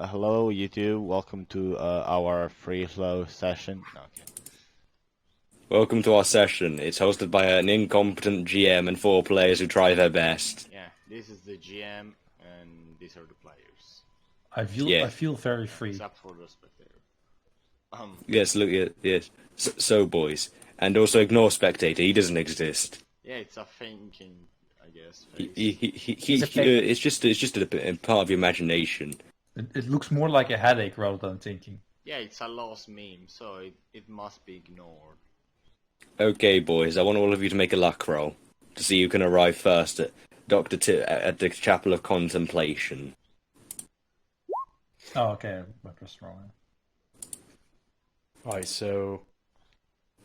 Hello, YouTube. Welcome to our free flow session. No, okay. Welcome to our session. It's hosted by an incompetent GM and 4 players who try their best. Yeah, this is the GM, and these are the players. Yeah. I feel very free. Except for the spectator. Yes, look at yes. So, boys, and also ignore spectator. He doesn't exist. Yeah, it's a thinking, I guess. Face. It's just a part of your imagination. It looks more like a headache rather than thinking. Yeah, it's a lost meme, so it must be ignored. Okay, boys, I want all of you to make a luck roll to see who can arrive first at at the Chapel of Contemplation. Oh, okay, I pressed wrong. Right, so...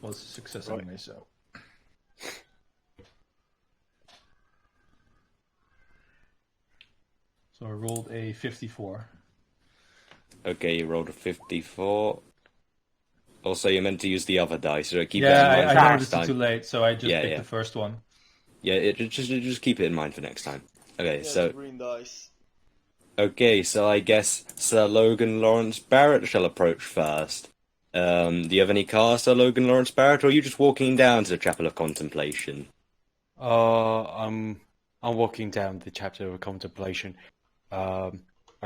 Well, it's a success Right. anyway, so... So I rolled a 54. Okay, you rolled a 54. Also, you're meant to use the other dice, so keep Yeah, that in mind I for noticed next it too time. late, so I just Yeah, picked yeah. the first one. Yeah, just keep it in mind for next time. Okay, so... green dice. Okay, so I guess Sir Logan Lawrence Barrett shall approach first. Do you have any cards, Sir Logan Lawrence Barrett, or are you just walking down to the Chapel of Contemplation? I'm walking down the chapter of contemplation. I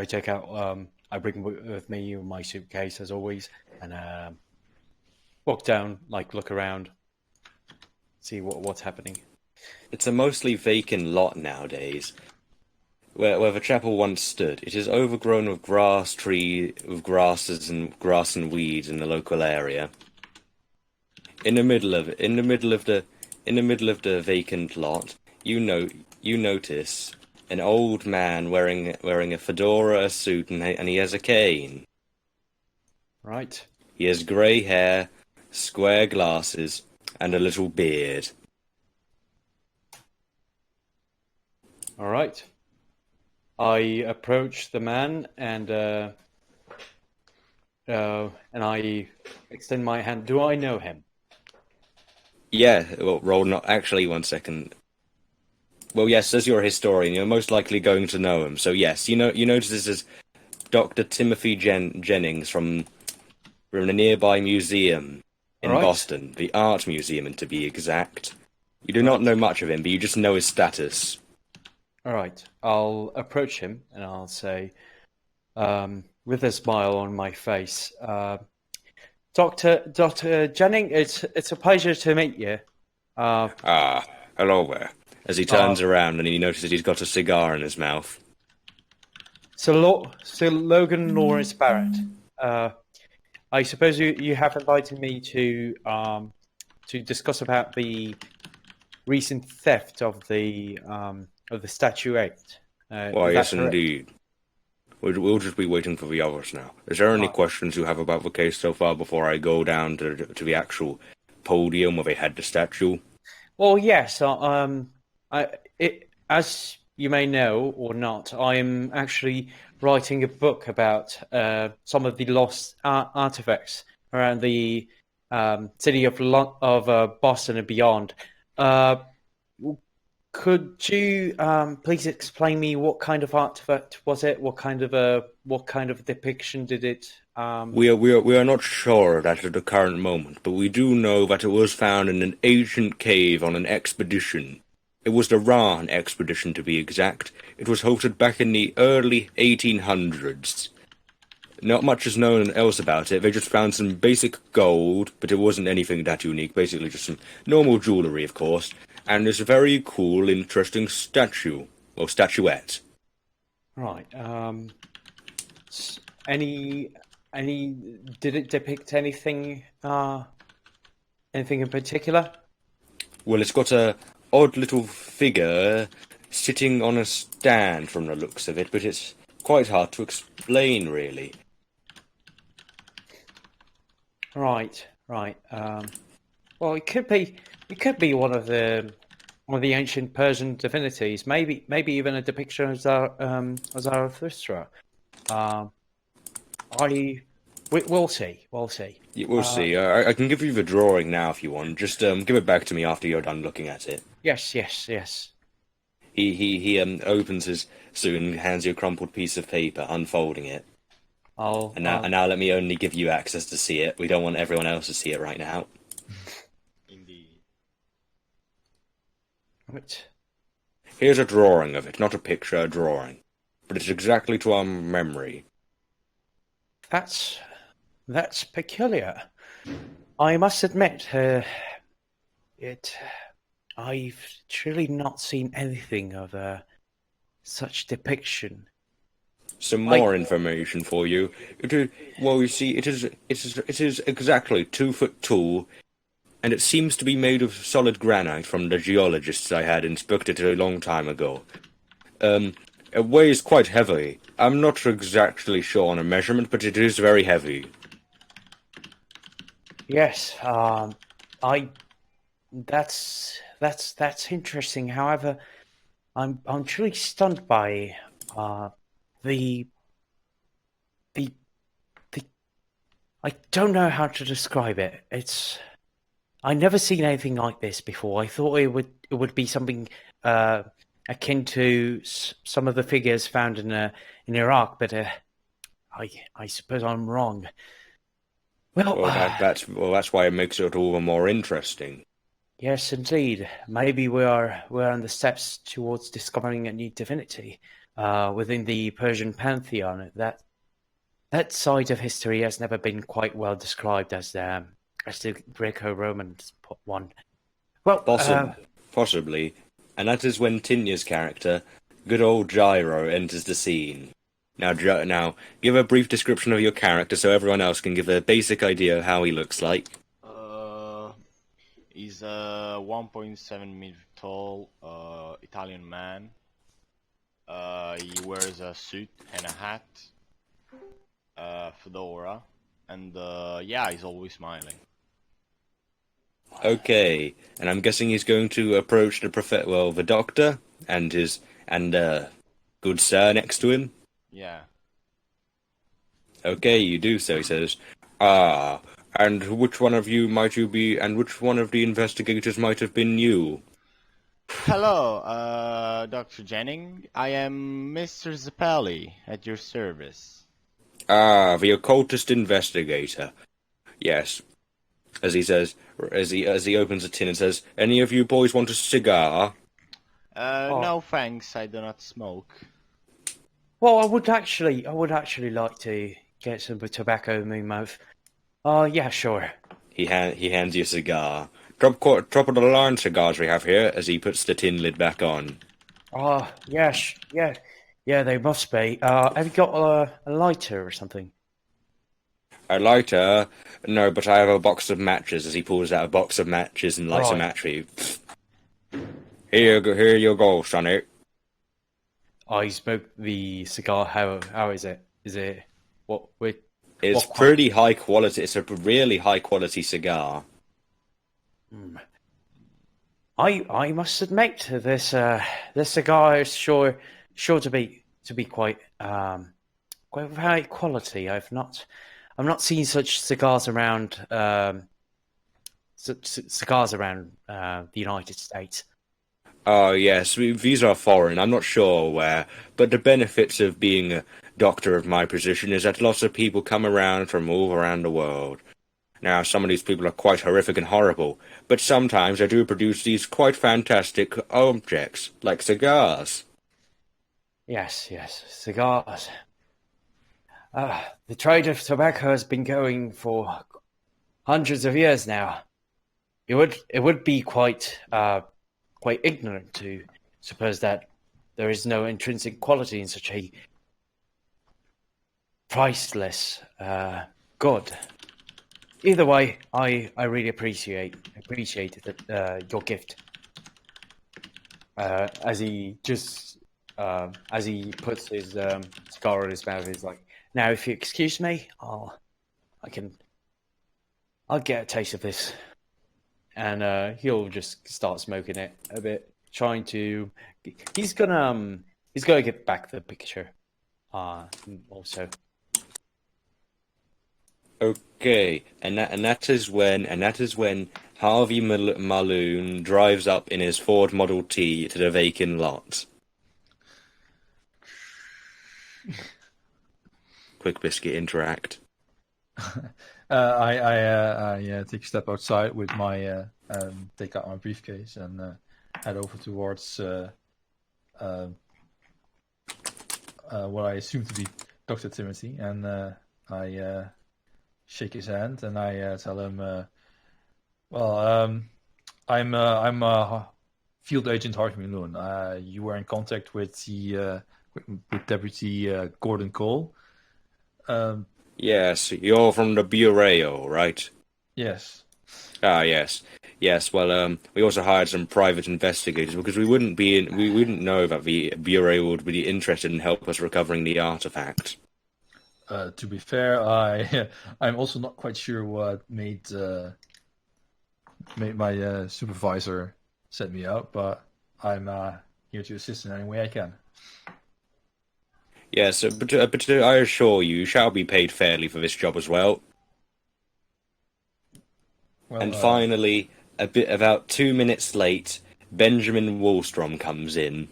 take out, I bring with me my suitcase as always, and walk down, look around, see what's happening. It's a mostly vacant lot nowadays. Where the chapel once stood, it is overgrown with grass and weeds in the local area. In the middle of the vacant lot, you notice an old man wearing a fedora, a suit, and he has a cane. Right. He has grey hair, square glasses, and a little beard. All right. I approach the man and I extend my hand. Do I know him? Yeah, well, roll not actually 1 second. Well, yes, as you're a historian, you're most likely going to know him. So yes, you notice this is Dr. Timothy Jennings from a nearby museum in All right. Boston, the Art Museum, to be exact. You do not know much of him, but you just know his status. All right. I'll approach him and I'll say, with a smile on my face, Dr. Jennings, it's a pleasure to meet you. Hello there. As he turns around and he notices he's got a cigar in his mouth. Sir Logan Lawrence Barrett. I suppose you have invited me to discuss about the recent theft of the statuette. Why, Is yes, that correct? indeed. We'll just be waiting for the others now. Is there any questions you have about the case so far before I go down to the actual podium where they had the statue? Well, yes. As you may know or not, I'm actually writing a book about some of the lost artifacts around the city of Boston and beyond. Could you please explain me what kind of artifact was it? What kind of depiction did it? We are not sure of that at the current moment, but we do know that it was found in an ancient cave on an expedition. It was the Rahn expedition, to be exact. It was hosted back in the early 1800s. Not much is known else about it. They just found some basic gold, but it wasn't anything that unique. Basically just some normal jewellery, of course. And this very cool, interesting statue. Or statuette. Right. Any? Did it depict anything? Anything in particular? Well, it's got a odd little figure sitting on a stand from the looks of it, but it's quite hard to explain, really. Right. Well, it could be one of the ancient Persian divinities. Maybe even a depiction of Zarathustra. We'll see. Yeah, we'll see. I can give you the drawing now if you want. Just give it back to me after you're done looking at it. Yes. He opens his suit and hands you a crumpled piece of paper, unfolding it. And now let me only give you access to see it. We don't want everyone else to see it right now. Indeed. Right. Here's a drawing of it, not a picture, a drawing. But it's exactly to our memory. That's peculiar. I must admit, I've truly not seen anything of such depiction. Some more information for you. You see, it is exactly 2 foot tall, and it seems to be made of solid granite from the geologists I had inspected it a long time ago. It weighs quite heavily. I'm not exactly sure on a measurement, but it is very heavy. Yes, that's interesting. However, I'm truly stunned by the I don't know how to describe it. I never seen anything like this before. I thought it would be something akin to some of the figures found in Iraq, but I suppose I'm wrong. Well, that's why it makes it all the more interesting. Yes, indeed. Maybe we're on the steps towards discovering a new divinity within the Persian pantheon. That side of history has never been quite well described as the Greco-Roman one. Well, possibly, and that is when Tinya's character, good old Gyro, enters the scene. Now, give a brief description of your character so everyone else can give a basic idea of how he looks like. He's a 1.7 meter tall Italian man. He wears a suit and a hat, fedora, and he's always smiling. Okay, and I'm guessing he's going to approach the doctor and good sir next to him. Yeah. Okay, you do so, he says. And which one of you might you be, and which one of the investigators might have been you? Hello, Dr. Jennings. I am Mr. Zeppeli, at your service. The occultist investigator. Yes. As he says, as he opens a tin and says, "Any of you boys want a cigar?" No thanks, I do not smoke. Well, I would actually like to get some tobacco in my mouth. Yeah, sure. He hands you a cigar. Top of the line cigars we have here, as he puts the tin lid back on. Yeah, they must be. Have you got a lighter or something? A lighter? No, but I have a box of matches, as he pulls out a box of matches and lights a match for you. Here you go, sonny. I smoke the cigar. How is it? Is it what? It's pretty high quality. It's a really high quality cigar. I must admit this cigar is sure to be quite high quality. I've not seen such cigars around the United States. Oh, yes, these are foreign. I'm not sure where, but the benefits of being a doctor of my position is that lots of people come around from all around the world. Now, some of these people are quite horrific and horrible, but sometimes I do produce these quite fantastic objects, like cigars. Yes, cigars. The trade of tobacco has been going for hundreds of years now. It would be quite ignorant to suppose that there is no intrinsic quality in such a priceless good. Either way, I really appreciate that your gift. As he puts his cigar in his mouth, he's like, "Now, if you excuse me, I'll get a taste of this." And he'll just start smoking it a bit, trying to. He's gonna get back the picture. Also. Okay, and that is when Harvey Marloon drives up in his Ford Model T to the vacant lot. Quick Biscuit interact? I take a step outside with my take out my briefcase and head over towards what I assume to be Dr. Timothy, and I shake his hand and I tell him, I'm Field Agent Harvey Marloon. You were in contact with the with Deputy Gordon Cole. Yes, you're from the Bureau, right? Yes. Ah, yes. Yes, well, we also hired some private investigators because we wouldn't know that the Bureau would be interested in help us recovering the artifact. To be fair, I'm also not quite sure what made my supervisor set me out, but I'm here to assist in any way I can. Yes, but I assure you, you shall be paid fairly for this job as well. And finally, about 2 minutes late, Benjamin Wolstrom comes in.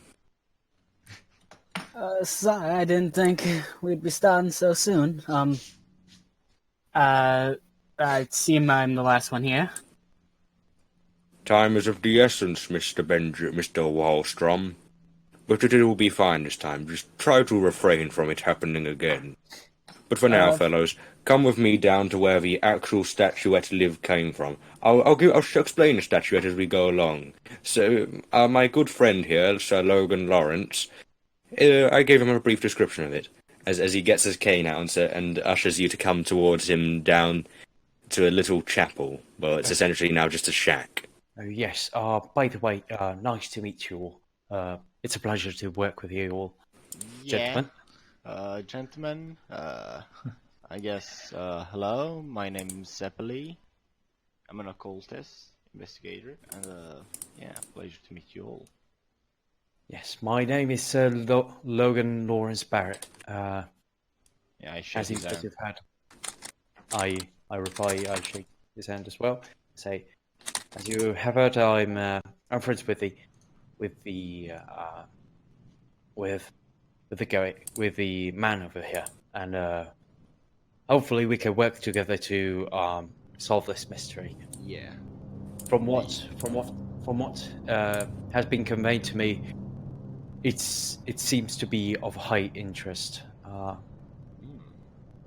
Sorry, I didn't think we'd be starting so soon. I seem I'm the last one here. Time is of the essence, Mr. Wolstrom. But it will be fine this time. Just try to refrain from it happening again. But for now, fellows, come with me down to where the actual statuette came from. I'll explain the statuette as we go along. So, my good friend here, Sir Logan Lawrence, I gave him a brief description of it, as he gets his cane out and ushers you to come towards him down to a little chapel. Well, it's essentially now just a shack. Oh, yes. By the way, nice to meet you all. It's a pleasure to work with you all, gentlemen. Gentlemen, I guess, hello, my name's Zeppeli. I'm an occultist, investigator, and pleasure to meet you all. Yes, my name is Logan Lawrence Barrett. I shake as his hand. you've had. I reply, I shake his hand as well. Say, as you have heard, I'm friends with the man over here, and hopefully we can work together to solve this mystery. Yeah. From what has been conveyed to me, it seems to be of high interest,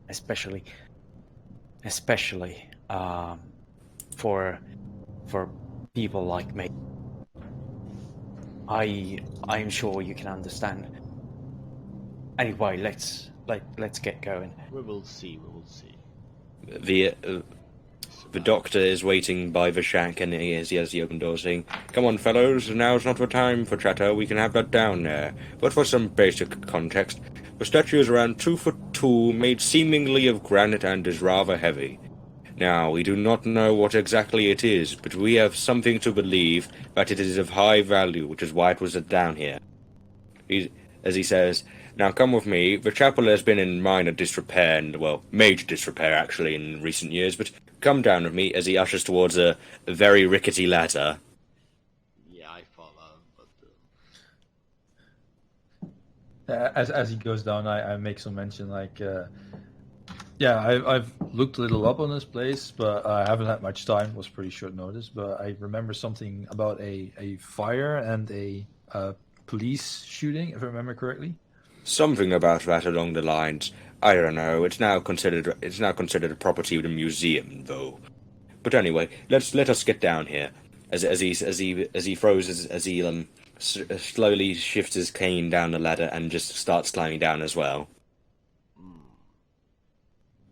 especially for people like me. I am sure you can understand. Anyway, let's get going. We will see. The doctor is waiting by the shack, and as he has the open door, saying, "Come on, fellows, now's not the time for chatter. We can have that down there." But for some basic context, the statue is around 2'2", made seemingly of granite, and is rather heavy. Now, we do not know what exactly it is, but we have something to believe that it is of high value, which is why it was down here. As he says, "Now come with me. The chapel has been in minor disrepair, major disrepair actually in recent years, but come down with me," as he ushers towards a very rickety ladder. Yeah, I follow, but... As he goes down, I make some mention like... I've looked a little up on this place, but I haven't had much time. It was pretty short notice, but I remember something about a fire and a police shooting, if I remember correctly. Something about that along the lines. I don't know. It's now considered a property of the museum, though. But anyway, let us get down here. As he slowly shifts his cane down the ladder and just starts climbing down as well.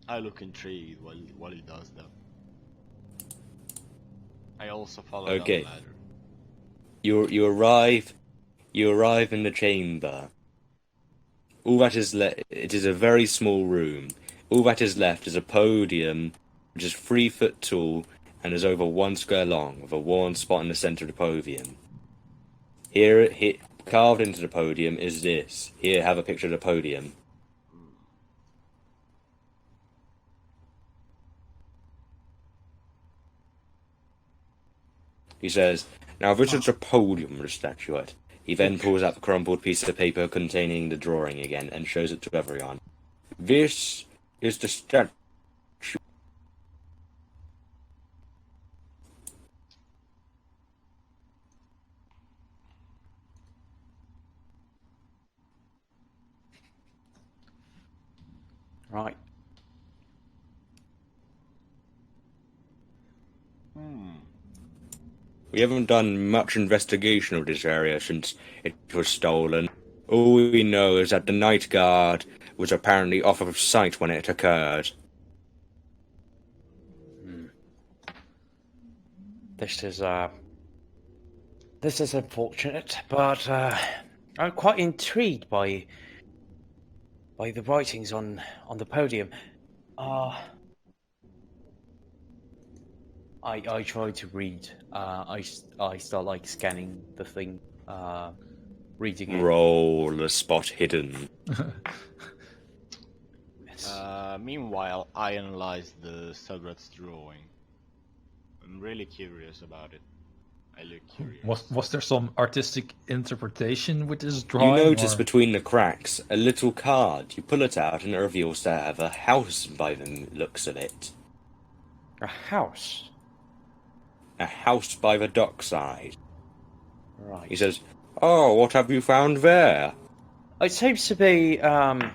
I look intrigued while he does that. I also follow down the ladder. You arrive in the chamber. All that is it is a very small room. All that is left is a podium, which is 3 foot tall and is over 1 square long, with a worn spot in the center of the podium. Here, carved into the podium is this. Here, have a picture of the podium. He says, "Now this is the podium of the statuette." He then pulls out the crumpled piece of paper containing the drawing again and shows it to everyone. This is the statue. Right. We haven't done much investigation of this area since it was stolen. All we know is that the night guard was apparently off of sight when it occurred. This is unfortunate, but I'm quite intrigued by the writings on the podium. I try to read. I start like scanning the thing, reading it. Roll the spot hidden. Yes. Meanwhile, I analyze the subret's drawing. I'm really curious about it. I look curious. Was there some artistic interpretation with this You drawing? notice or- between the cracks a little card. You pull it out and it reveals to have a house by the looks of it. A house. A house by the dockside. Right. He says, "Oh, what have you found there?" It seems to be a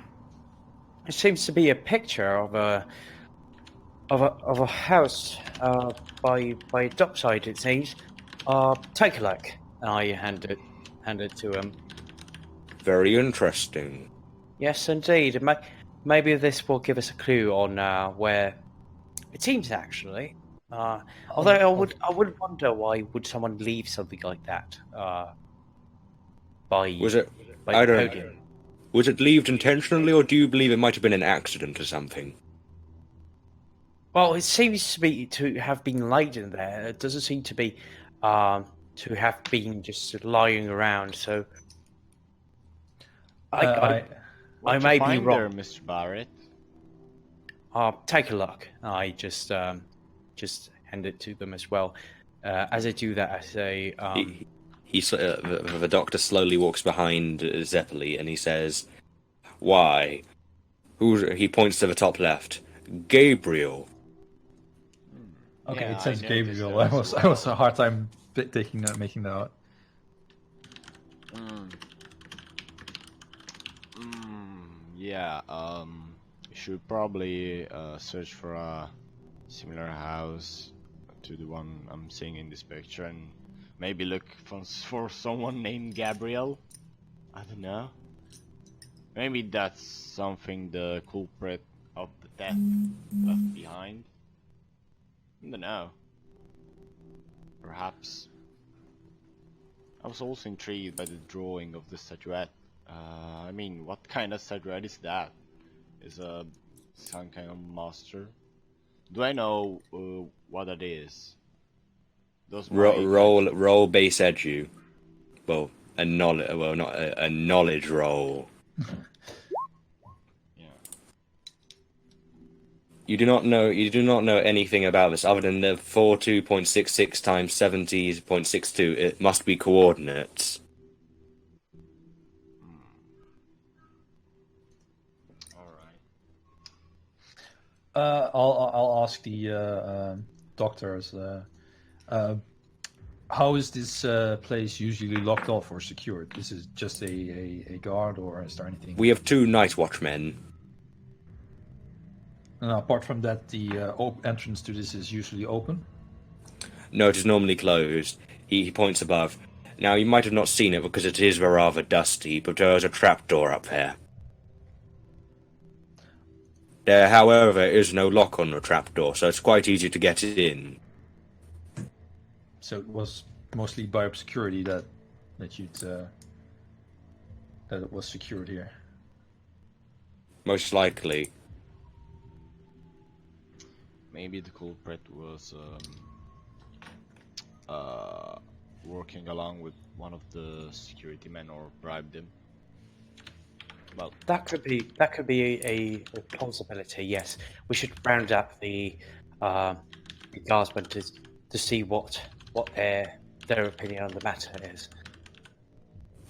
picture of a house by a dockside. It seems. Take a look. I hand it to him. Very interesting. Yes, indeed. Maybe this will give us a clue on where it seems actually. Although I would wonder why would someone leave something like that by Was it? by I the don't. podium. Was it left intentionally, or do you believe it might have been an accident or something? Well, it seems to have been laid in there. It doesn't seem to be to have been just lying around. So I What may you be find wrong. there, Mr. Barrett? Take a look. I just hand it to them as well. As I do that, I say, The doctor slowly walks behind Zeppeli and he says, "Why? He points to the top left. Gabriel. Okay, Yeah, it says I noticed Gabriel. that I as was well. a hard time making that out. Yeah, you should probably search for a similar house to the one I'm seeing in this picture and maybe look for someone named Gabriel. I don't know. Maybe that's something the culprit of the death left behind. I don't know. Perhaps. I was also intrigued by the drawing of the statuette. I mean, what kind of statuette is that? Is some kind of monster? Do I know what it is? Does my Roll base edu. Well, not a knowledge roll. yeah. You do not know anything about this other than the 42.66 times 70.62. It must be coordinates. All right. I'll ask the doctors. How is this place usually locked off or secured? This is just a guard, or is there anything? We have 2 night watchmen. And apart from that, the entrance to this is usually open. No, it is normally closed. He points above. Now, you might have not seen it because it is rather dusty, but there is a trapdoor up there. There, however, is no lock on the trapdoor, so it's quite easy to get in. So it was mostly by obscurity that it was secured here. Most likely. Maybe the culprit was working along with one of the security men or bribed him. Well, that could be a possibility. Yes, we should round up the guardsmen to see what their opinion on the matter is.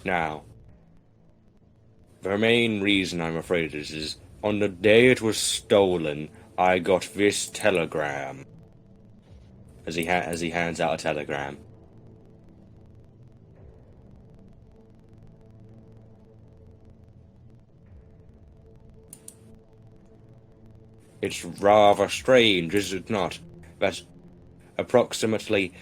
Now, the main reason I'm afraid is On the day it was stolen, I got this telegram. As he hands out a telegram. It's rather strange, is it not, that approximately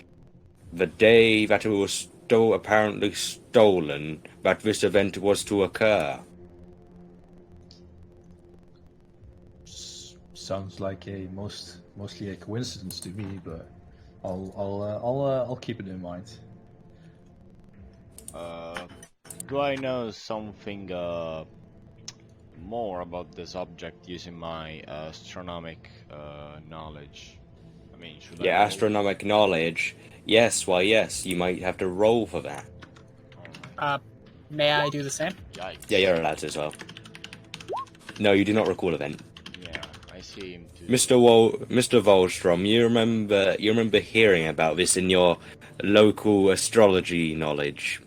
the day that it was apparently stolen, that this event was to occur. Sounds like mostly a coincidence to me, but I'll keep it in mind. Do I know something more about this object using my astronomic knowledge? I mean, should I Yeah, roll? astronomic knowledge. Yes, why yes, you might have to roll for that. May I do the same? Yikes. Yeah, you're allowed to as well. No, you do not recall event. Yeah, I see him too. Mr. Wolstrom, you remember hearing about this in your local astrology knowledge.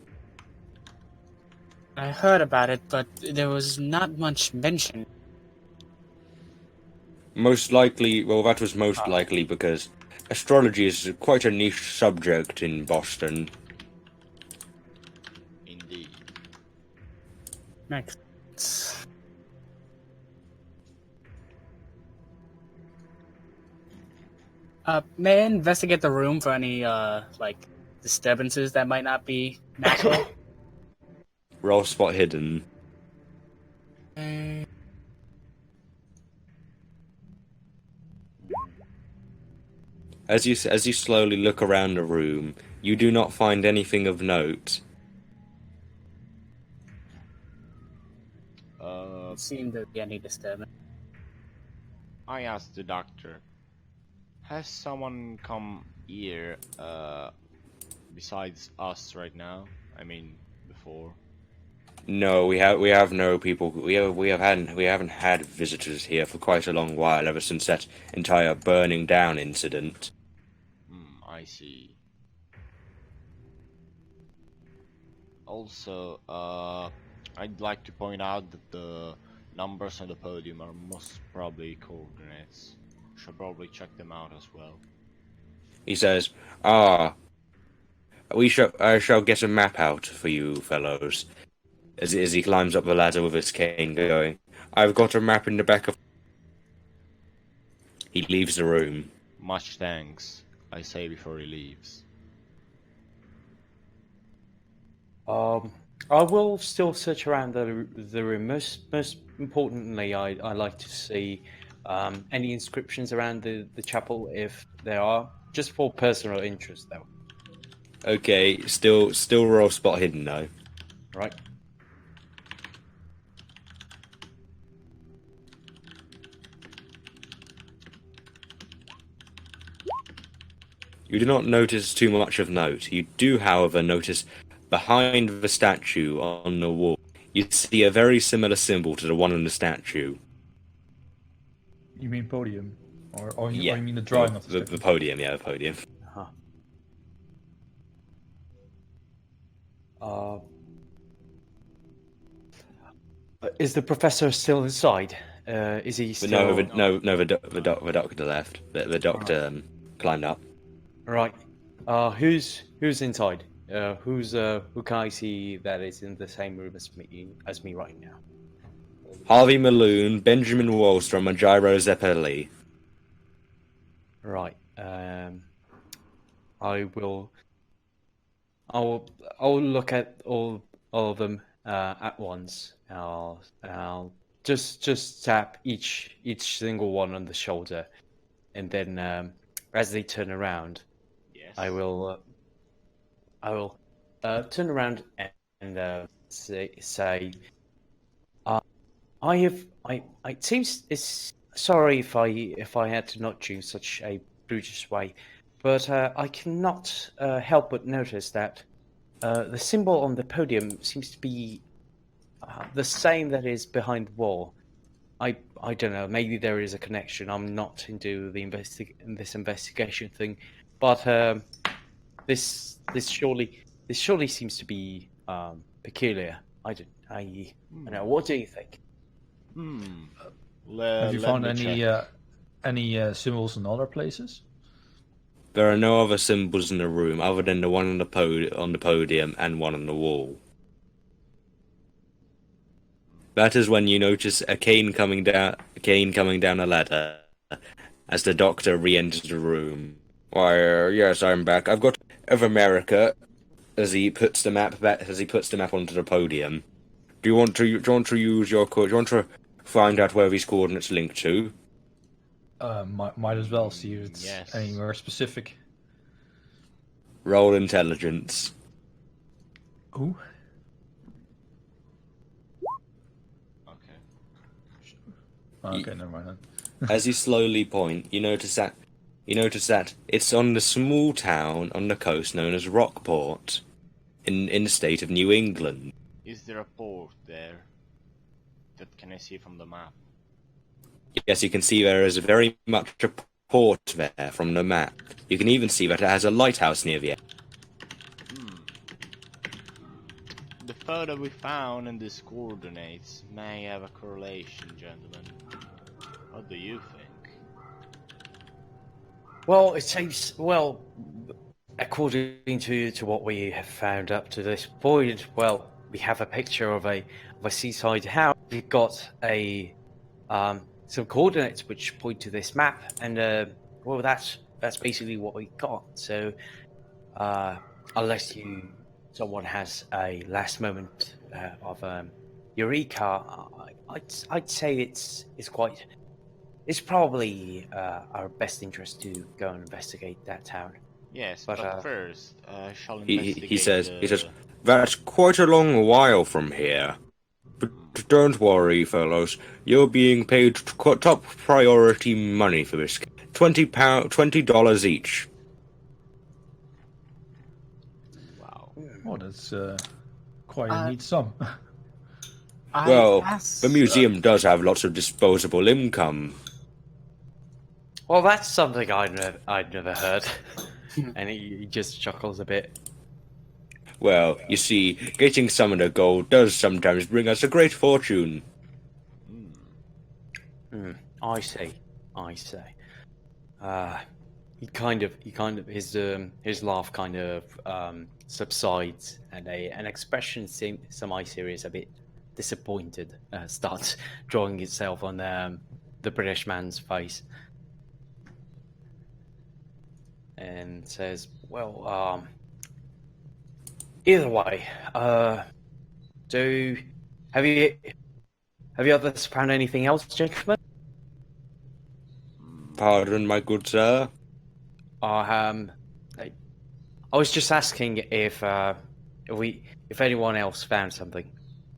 I heard about it, but there was not much mention. Most likely, well, that was most likely because astrology is quite a niche subject in Boston. Indeed. Makes sense. May I investigate the room for any disturbances that might not be natural? Roll spot hidden. As you slowly look around the room, you do not find anything of note. Seem to be any disturbance. I asked the doctor, has someone come here besides us right now? I mean, before. No, we have no people. We haven't had visitors here for quite a long while, ever since that entire burning down incident. I see. Also, I'd like to point out that the numbers on the podium are most probably coordinates. Should probably check them out as well. He says, I shall get a map out for you fellows. As he climbs up the ladder with his cane, going, I've got a map in the back of... He leaves the room. Much thanks, I say before he leaves. I will still search around the room. Most importantly, I like to see any inscriptions around the chapel, if there are, just for personal interest, though. Okay, still roll spot hidden though. Right. You do not notice too much of note. You do, however, notice behind the statue on the wall, you see a very similar symbol to the one in the statue. You mean podium, or Yeah, you mean the drawing of the the podium? Yeah, the podium. Is the professor still inside? Is he still? No, the doctor left. The doctor climbed up. Right. Who's inside? Who can I see that is in the same room as me right now? Harvey Marloon, Benjamin Wolstrom, and Gyro Zeppeli. Right. I'll look at all of them at once. I'll just tap each single one on the shoulder, and then as they turn around, Yes. I will turn around and say, it seems it's sorry if I had to nudge you in such a brutish way, but I cannot help but notice that the symbol on the podium seems to be the same that is behind the wall. I don't know. Maybe there is a connection. I'm not into this investigation thing, but this surely seems to be peculiar. I don't know. What do you think? Have you Let found me check. any symbols in other places? There are no other symbols in the room other than the one on the podium and one on the wall. That is when you notice a cane coming down a ladder as the doctor re-enters the room. Why, yes, I'm back. I've got of America as he puts the map onto the podium. Do you want to use your code? Do you want to find out where these coordinates link to? Might as well see if it's Yes. anywhere specific. Roll intelligence. Ooh. Okay. Okay, never mind then. As you slowly point, you notice that it's on the small town on the coast known as Rockport, in the state of New England. Is there a port there? That can I see from the map? Yes, you can see there is very much a port there from the map. You can even see that it has a lighthouse near the end. The photo we found and these coordinates may have a correlation, gentlemen. What do you think? Well, it seems, well, according to what we have found up to this point, well, we have a picture of a seaside house. We've got a some coordinates which point to this map, and well, that's basically what we got. So, unless someone has a last moment of eureka, I'd say it's probably our best interest to go and investigate that town. Yes, But, but first, shall He investigate says the... that's quite a long while from here. But don't worry, fellows. You're being paid top priority money for this. $20 each. Wow. Oh, that's quite a neat sum. Well, the museum does have lots of disposable income. Well, that's something I'd never heard. And he just chuckles a bit. Well, you see, getting some of the gold does sometimes bring us a great fortune. I see. He kind of his laugh kind of subsides, and an expression semi-serious, a bit disappointed, starts drawing itself on the British man's face, and says, "Well, either way, have you others found anything else, gentlemen?" Pardon, my good sir? I was just asking if anyone else found something.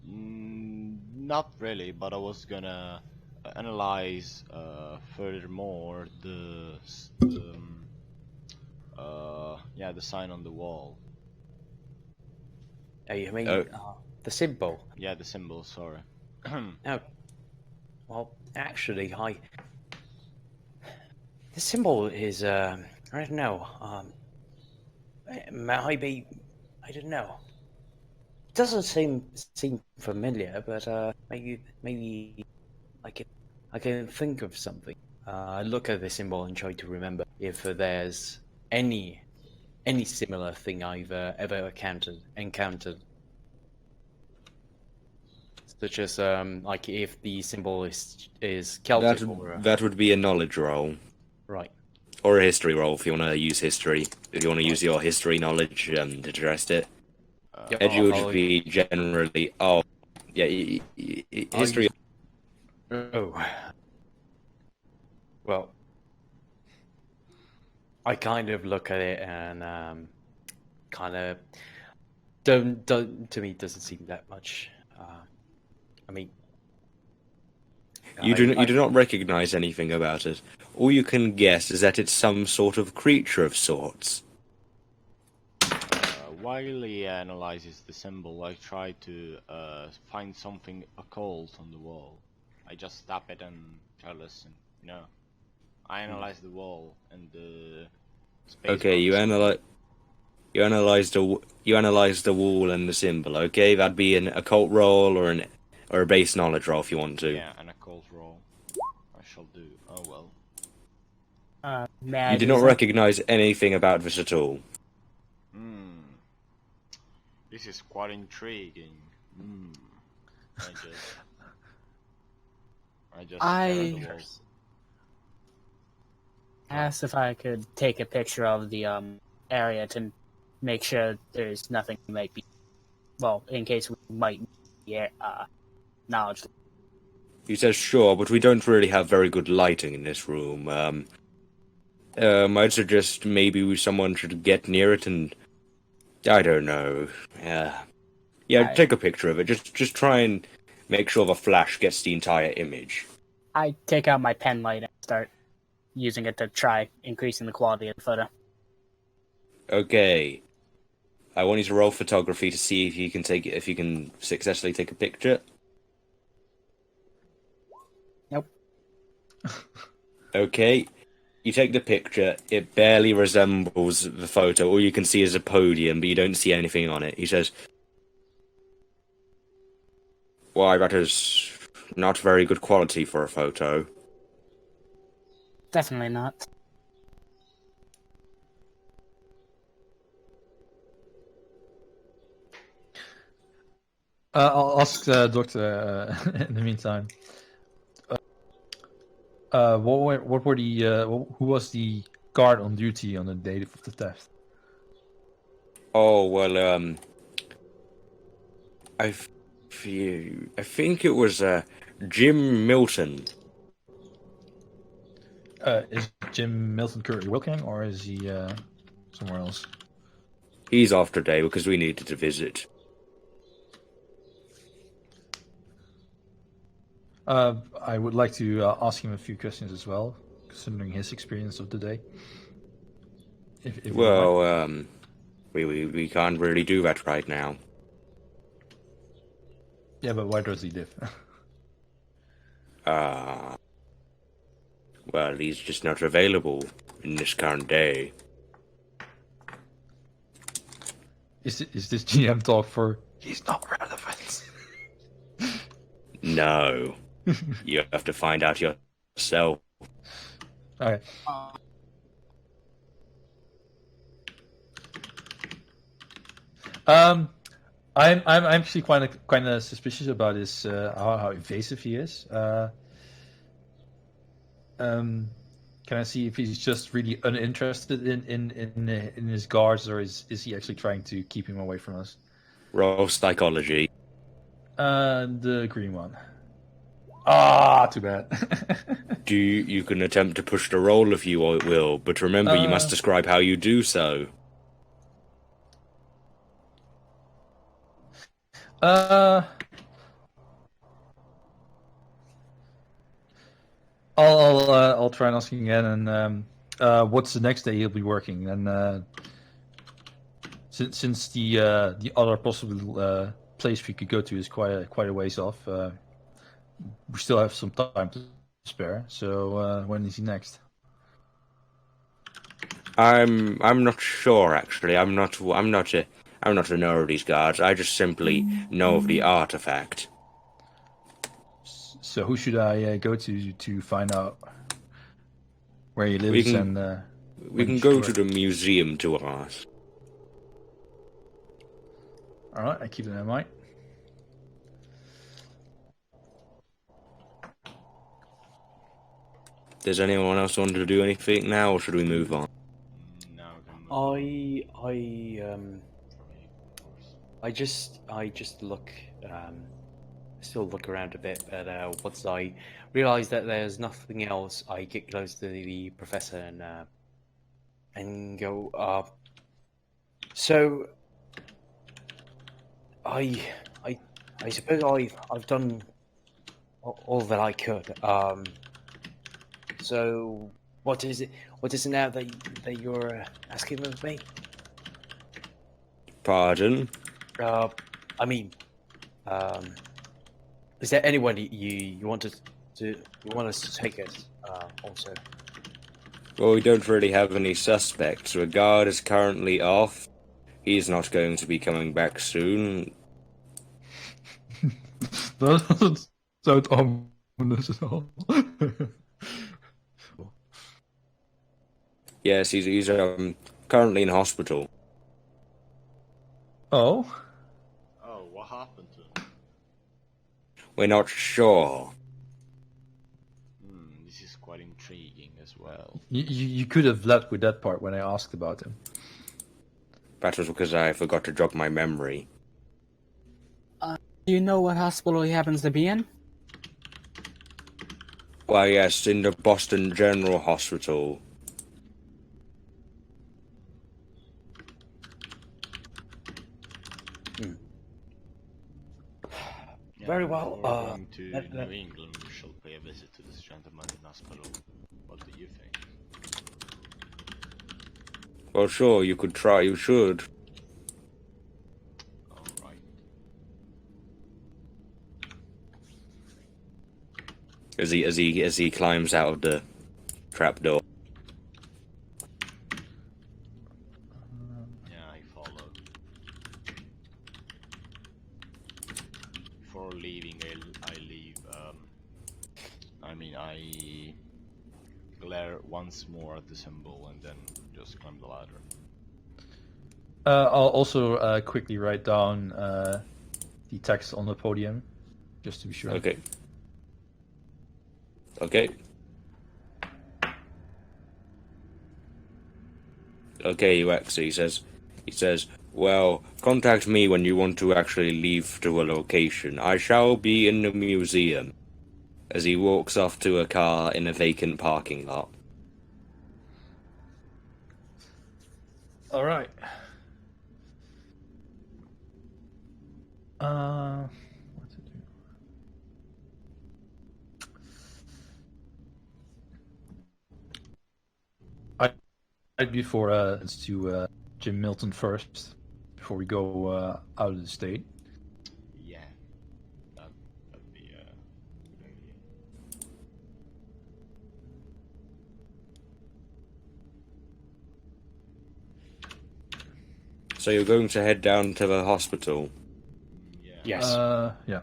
Not really, but I was gonna analyze furthermore the sign on the wall. Oh, you mean the symbol? Yeah, the symbol. Sorry. Oh, well, actually, the symbol is I don't know. Maybe I don't know. It doesn't seem familiar, but maybe I can think of something. I look at the symbol and try to remember if there's any similar thing I've ever encountered. Such as like if the symbol is Celtic or That would be a knowledge roll. right. Or a history roll if you want to use history. If you want to use your history knowledge to address it. Yep, Edgy I'll would follow just be generally... Oh, yeah, history... Oh. Well, I kind of look at it and kind of don't to me doesn't seem that much. I mean, You do not recognize anything about it. All you can guess is that it's some sort of creature of sorts. While he analyzes the symbol, I try to find something occult on the wall. I just tap it and try to listen. I analyze the wall and the space. Okay, you analyze the wall and the symbol. Okay, that'd be an occult roll or Or a base knowledge roll if you want to. Yeah, an occult roll. I shall do. Oh well. May I You do do not so? recognize anything about this at all. This is quite intriguing. I just stare at the walls. Asked if I could take a picture of the area to make sure there's nothing might be, well, in case we might be knowledge. He says, sure, but we don't really have very good lighting in this room. I'd suggest maybe someone should get near it and... I don't know. Yeah, take a picture of it. Just try and make sure the flash gets the entire image. I take out my pen light and start using it to try increasing the quality of the photo. Okay. I want you to roll photography to see if you can successfully take a picture. Nope. Okay. You take the picture, it barely resembles the photo. All you can see is a podium, but you don't see anything on it. He says, why, that is not very good quality for a photo. Definitely not. I'll ask Doctor in the meantime. What were the who was the guard on duty on the day of the theft? Oh well, I think it was Jim Milton. Is Jim Milton currently working, or is he somewhere else? He's off today because we needed to visit. I would like to ask him a few questions as well, considering his experience of the day. If you Well, we can't really do that right now. yeah, but why does he live? Well, he's just not available in this current day. Is this GM talk for he's not relevant? No. You have to find out yourself. Okay. I'm actually kind of suspicious about his how invasive he is. Can I see if he's just really uninterested in his guards, or is he actually trying to keep him away from us? Roll psychology. The green one. Ah, too bad. You can attempt to push the roll if you will, but remember you must describe how you do so. I'll try and ask again. And what's the next day he'll be working? And since the other possible place we could go to is quite a ways off, we still have some time to spare. So when is he next? I'm not sure actually. I'm not a know of these guards. I just simply know of the artifact. So who should I go to find out where he lives? We can go to the museum to ask. All right, I keep that in mind. Does anyone else want to do anything now, or should we move on? No, we can move. I just look, still look around a bit, but once I realise that there's nothing else, I get close to the professor and go, so I suppose I've done all that I could. So what is it now that you're asking of me? Pardon? I mean, is there anyone you want us to take it? Also, Well, we don't really have any suspects. The guard is currently off. He's not going to be coming back soon. Dat doesn't sound ominous at all. Yes, he's currently in hospital. Oh? Oh, what happened to him? We're not sure. This is quite intriguing as well. You could have left with that part when I asked about him. That was because I forgot to jog my memory. Do you know what hospital he happens to be in? Well, yes, in the Boston General Hospital. Yeah, Very well, before going to let- New England, we shall pay a visit to this gentleman in hospital. What do you think? Well, sure, you could try. You should. Alright. As he climbs out of the trapdoor. Yeah, I follow. Before leaving, I leave, I glare once more at the symbol and then just climb the ladder. I'll also quickly write down the text on the podium, just to be sure. Okay. Okay. Okay, UX, he says, well, contact me when you want to actually leave to a location. I shall be in the museum. As he walks off to a car in a vacant parking lot. All right. What to do? I'd before it's to Jim Milton first before we go out of the state. Yeah, that'd be a good idea. So you're going to head down to the hospital. Yeah. Yes. Yeah.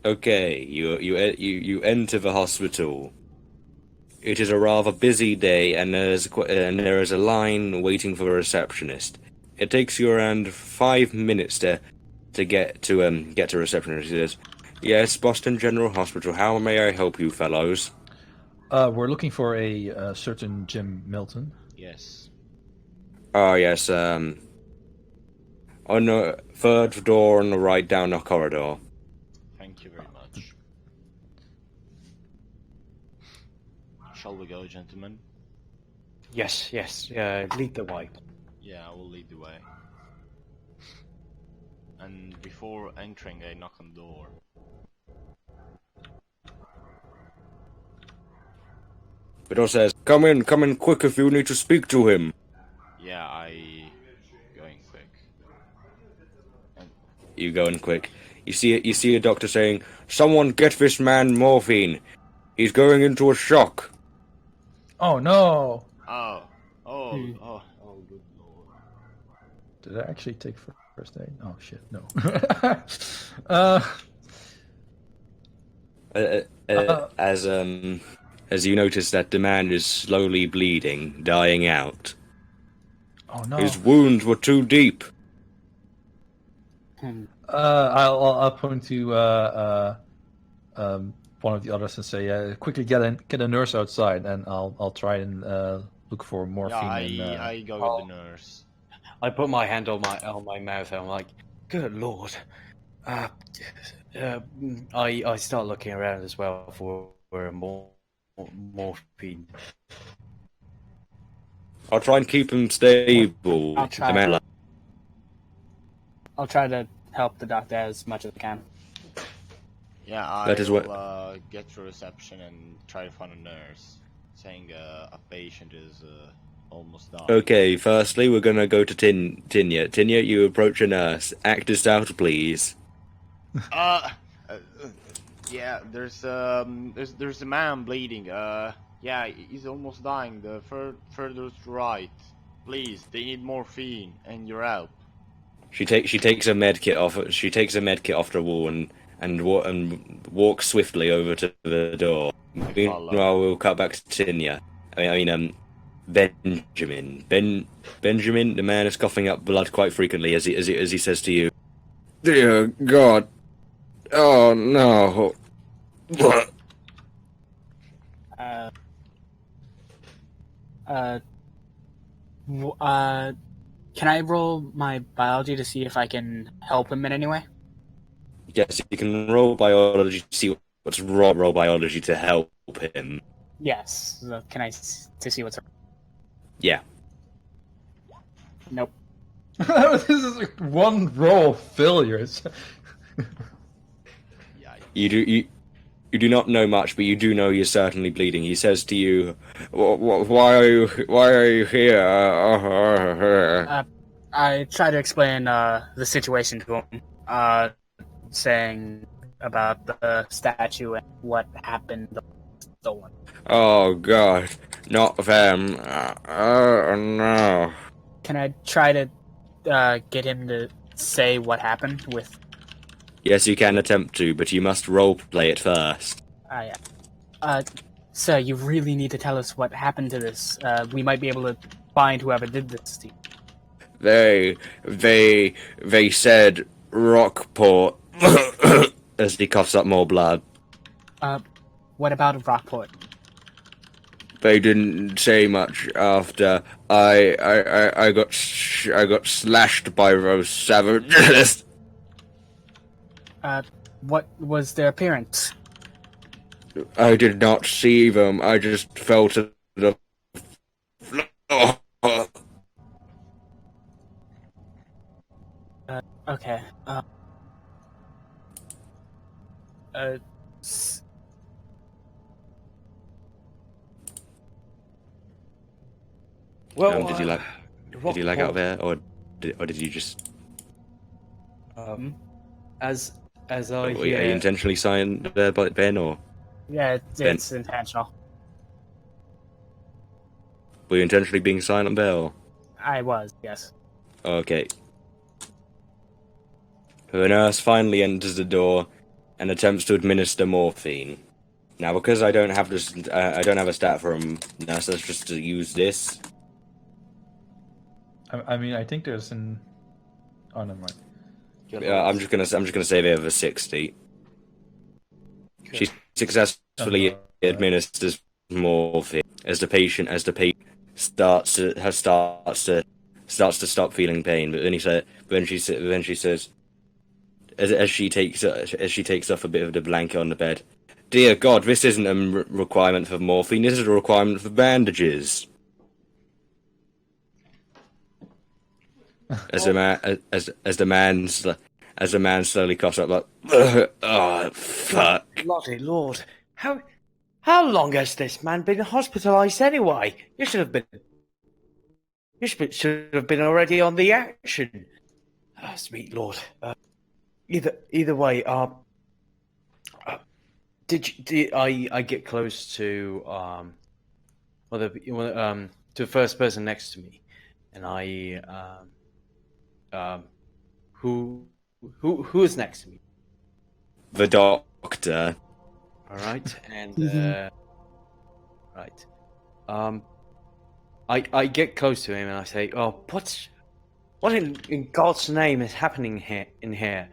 Okay, you enter the hospital. It is a rather busy day, and there is a line waiting for a receptionist. It takes you around 5 minutes to get to receptionist. He says, "Yes, Boston General Hospital. How may I help you, fellows?" We're looking for a certain Jim Milton. Yes. Oh yes. On the third door on the right down the corridor. Thank you very much. Shall we go, gentlemen? Yes. Lead the way. Yeah, I will lead the way. And before entering, I knock on the door. The door says, come in quick if you need to speak to him." Yeah, I going quick. And You go in quick. You see a doctor saying, "Someone get this man morphine. He's going into a shock." Oh no! good lord. Did I actually take first aid? Oh shit, no. As you notice that the man is slowly bleeding, dying out. Oh no. His wounds were too deep. I'll point to one of the others and say, quickly get a nurse outside, and I'll try and look for morphine. Yeah, I go with the nurse. I put my hand on my mouth and I'm like, good lord. I start looking around as well for morphine. I'll try and keep him stable. I'll try. The man- I'll try to help the doctor as much as I can. Yeah, I That is will what- get to reception and try to find a nurse, saying a patient is almost dying. Okay, firstly, we're gonna go to Tinya. Tinya, you approach a nurse. Act as out, please. Yeah, there's a man bleeding. Yeah, he's almost dying. The furthest right. Please, they need morphine and your help. She takes a med kit off. She takes a med kit off the wall and and walk swiftly over to the door. Meanwhile, we'll cut back to Tinya. Benjamin. Benjamin, the man is coughing up blood quite frequently as he says to you, "Dear God, oh no." Can I roll my biology to see if I can help him in any way? Yes, you can roll biology to see what's wrong. Roll biology to help him. Yes. Can I to see what's? Yeah. Nope. This is like one roll of failures. You do not know much, but you do know you're certainly bleeding. He says to you, "Why are you here?" I try to explain the situation to him, saying about the statue and what happened. The stolen. Oh God, not them! Oh no! Can I try to get him to say what happened with? Yes, you can attempt to, but you must role play it first. Sir, you really need to tell us what happened to this. We might be able to find whoever did this to you. They said Rockport as he coughs up more blood. What about Rockport? They didn't say much after I got slashed by those savages. What was their appearance? I did not see them. I just fell to the floor. Okay. Well, did you like out there, or did you just? As I Are you hear, intentionally signed there by Ben, or Yeah, it's intentional. were you intentionally being silent there? Or? I was, yes. Okay. The nurse finally enters the door and attempts to administer morphine. Now, because I don't have this, I don't have a stat for a nurse. Let's just use this. I mean, I think there's an. Oh, never mind. I'm just gonna say they have a 60. She successfully administers morphine as the patient starts to stop feeling pain. But then she says, as she takes off a bit of the blanket on the bed, "Dear God, this isn't a requirement for morphine. This is a requirement for bandages." As the man slowly coughs up, like, "Oh fuck!" bloody Lord, how long has this man been hospitalized anyway? You should have been already on the action. Sweet Lord. Either way, did I get close to to the first person next to me, and who is next to me? The doctor. All right, and right. I get close to him and I say, "Oh, what in God's name is happening here in here?"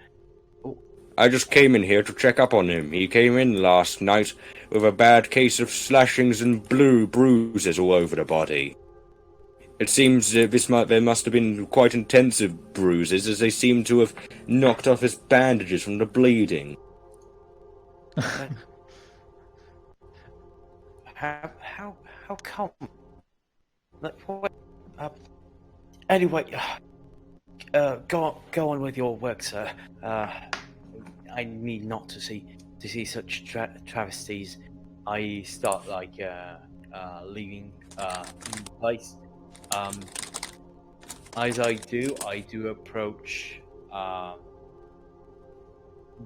I just came in here to check up on him. He came in last night with a bad case of slashings and blue bruises all over the body. It seems there must have been quite intensive bruises, as they seem to have knocked off his bandages from the bleeding. How come? What? Anyway, go on with your work, sir. I need not to see such travesties. I start leaving the place. As I do approach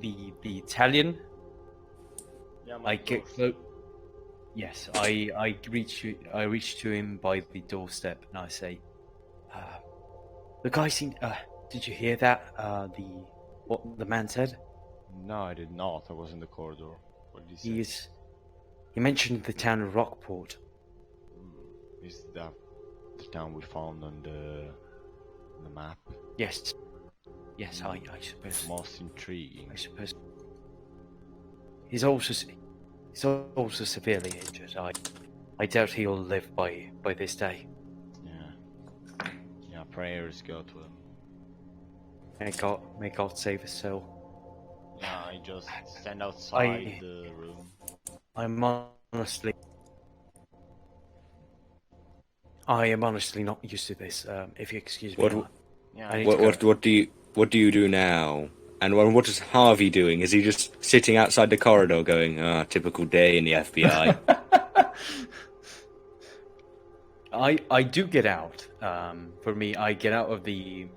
the Italian. Yeah, I get close. Yes, I reach to him by the doorstep and I say, "The guy seemed. Did you hear that? What the man said?" No, I did not. I was in the corridor. What did he say? He mentioned the town of Rockport. Is that the town we found on the map? Yes. Yes, I suppose. Most intriguing. I suppose. He's also severely injured. I doubt he'll live by this day. Yeah. Yeah, prayers go to him. May God save his soul. Yeah, I just stand outside the room. I am honestly not used to this. If you excuse me. What? Yeah, I need to go. What do you do now? And what is Harvey doing? Is he just sitting outside the corridor going, typical day in the FBI? I do get out. For me, I get out of the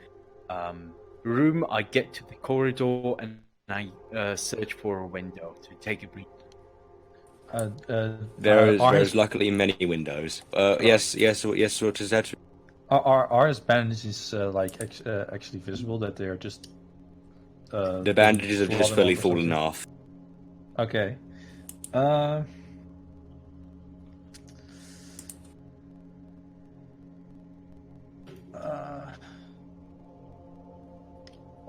room. I get to the corridor and I search for a window to take a breath. There's luckily many windows. Yes. What is that? Are his bandages actually visible? That they are just The bandages have just fully fallen off. Okay.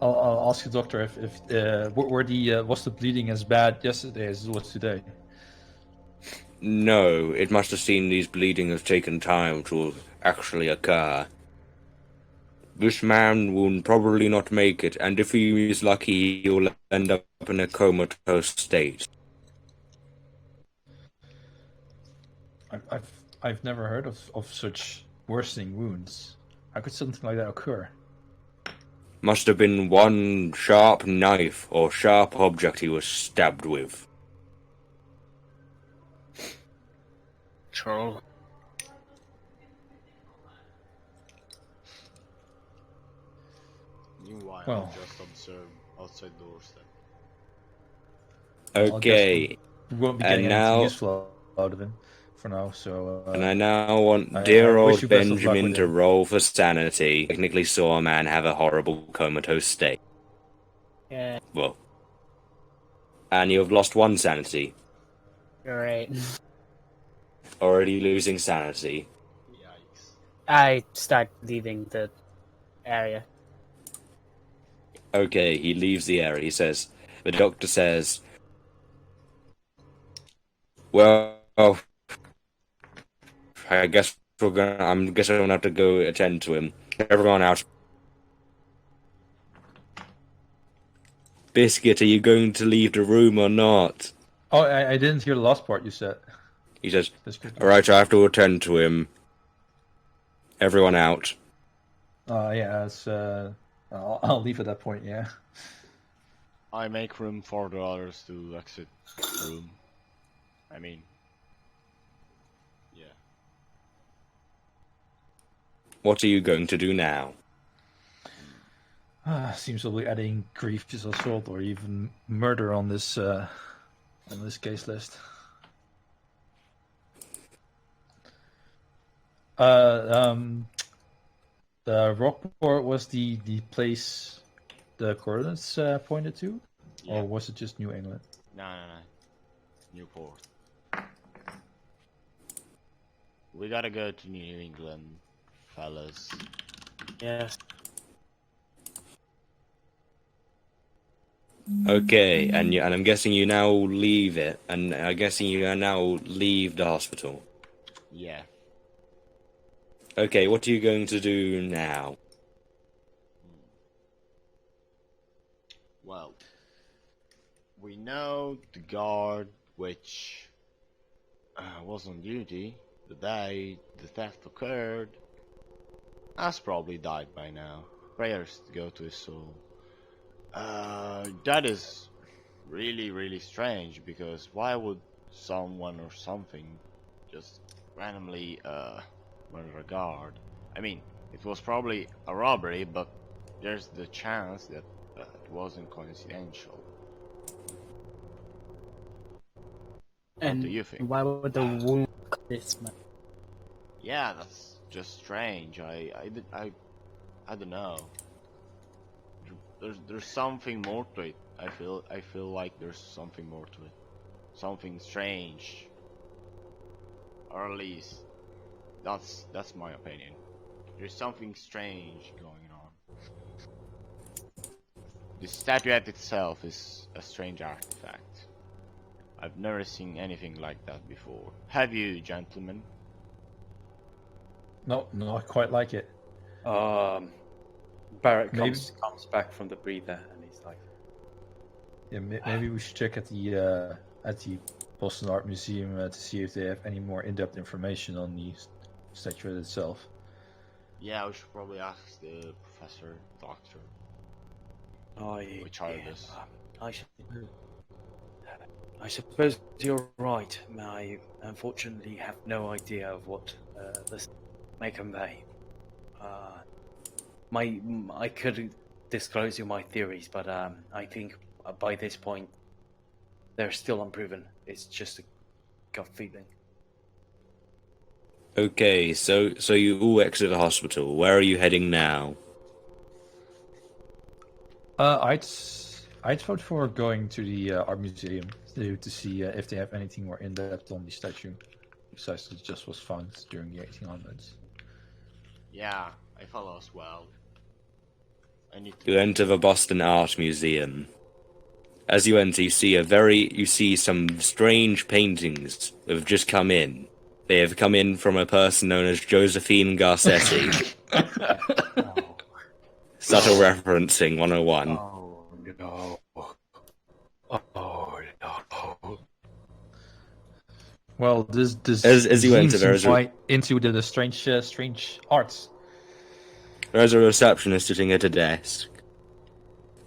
I'll ask the doctor if was the bleeding as bad yesterday as it was today? No, it must have seen these bleeding has taken time to actually occur. This man will probably not make it, and if he is lucky, he will end up in a comatose state. I've never heard of such worsening wounds. How could something like that occur? Must have been one sharp knife or sharp object he was stabbed with. Troll. Meanwhile, Well. I just observe outside doorstep. Okay, We won't be And getting now- anything useful out of him for now. So. and I now want I dear wish you old best of luck Benjamin with to him. roll for sanity. Technically saw a man have a horrible comatose state. Yeah, Well, and you have lost one sanity. you're right. Already losing sanity. Yikes. I start leaving the area. Okay, he leaves the area. He says, the doctor says, well, I guess I'm gonna have to go attend to him. Everyone out. Biscuit, are you going to leave the room or not? Oh, I didn't hear the last part you said. He says, That's good. alright, I have to attend to him. Everyone out. Yeah, it's, I'll leave at that point. Yeah. I make room for the others to exit the room. I mean, yeah. What are you going to do now? Seems to be adding grievous assault or even murder on this case list. The Rockport was the place the coordinates pointed to, Yeah. or was it just New England? No. Newport. We gotta go to New England, fellas. Yes. Okay, and I'm guessing you now leave it, and I'm guessing you now leave the hospital. Yeah. Okay, what are you going to do now? Well, we know the guard, which was on duty the day the theft occurred, has probably died by now. Prayers to go to his soul. That is really strange, because why would someone or something just randomly murder a guard? I mean, it was probably a robbery, but there's the chance that it wasn't coincidental. And What do you think? why would the wound this much? Yeah, that's just strange. I don't know. There's something more to it. I feel like there's something more to it. Something strange. Or at least that's my opinion. There's something strange going on. The statuette itself is a strange artifact. I've never seen anything like that before. Have you, gentlemen? No, not quite like it. Barrett Maybe- comes back from the breather and he's like, Yeah, maybe we should check at the Boston Art Museum to see if they have any more in-depth information on the statuette itself. Yeah, we should probably ask the professor, doctor. Which are this? I suppose you're right. I unfortunately have no idea of what this may convey. I could disclose you my theories, but I think by this point they're still unproven. It's just a gut feeling. Okay, so you all exit the hospital. Where are you heading now? I'd vote for going to the art museum to see if they have anything more in depth on the statue, besides it just was found during the 1800s. Yeah, I follow as well. I need to. You enter the Boston Art Museum. As you enter, you see some strange paintings that have just come in. They have come in from a person known as Josephine Garcetti. Oh, Subtle referencing 101. oh no! Oh no! Well, this As you enter, seems there is a- quite into the strange arts. There's a receptionist sitting at a desk.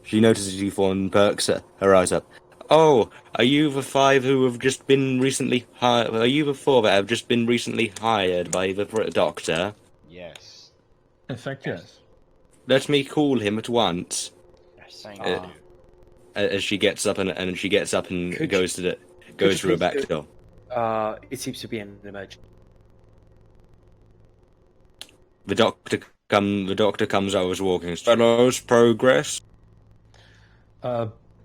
She notices you fall and perks her eyes up. Oh, are you the five who have just been recently hired? Are you the four that have just been recently hired by the doctor? Yes. In fact, yes. Let me call him at once. Yes. Thank Uh, you. As she gets up and Could goes you through a please back do- door. It seems to be an emergency. The doctor comes out as walking. Fellow's progress.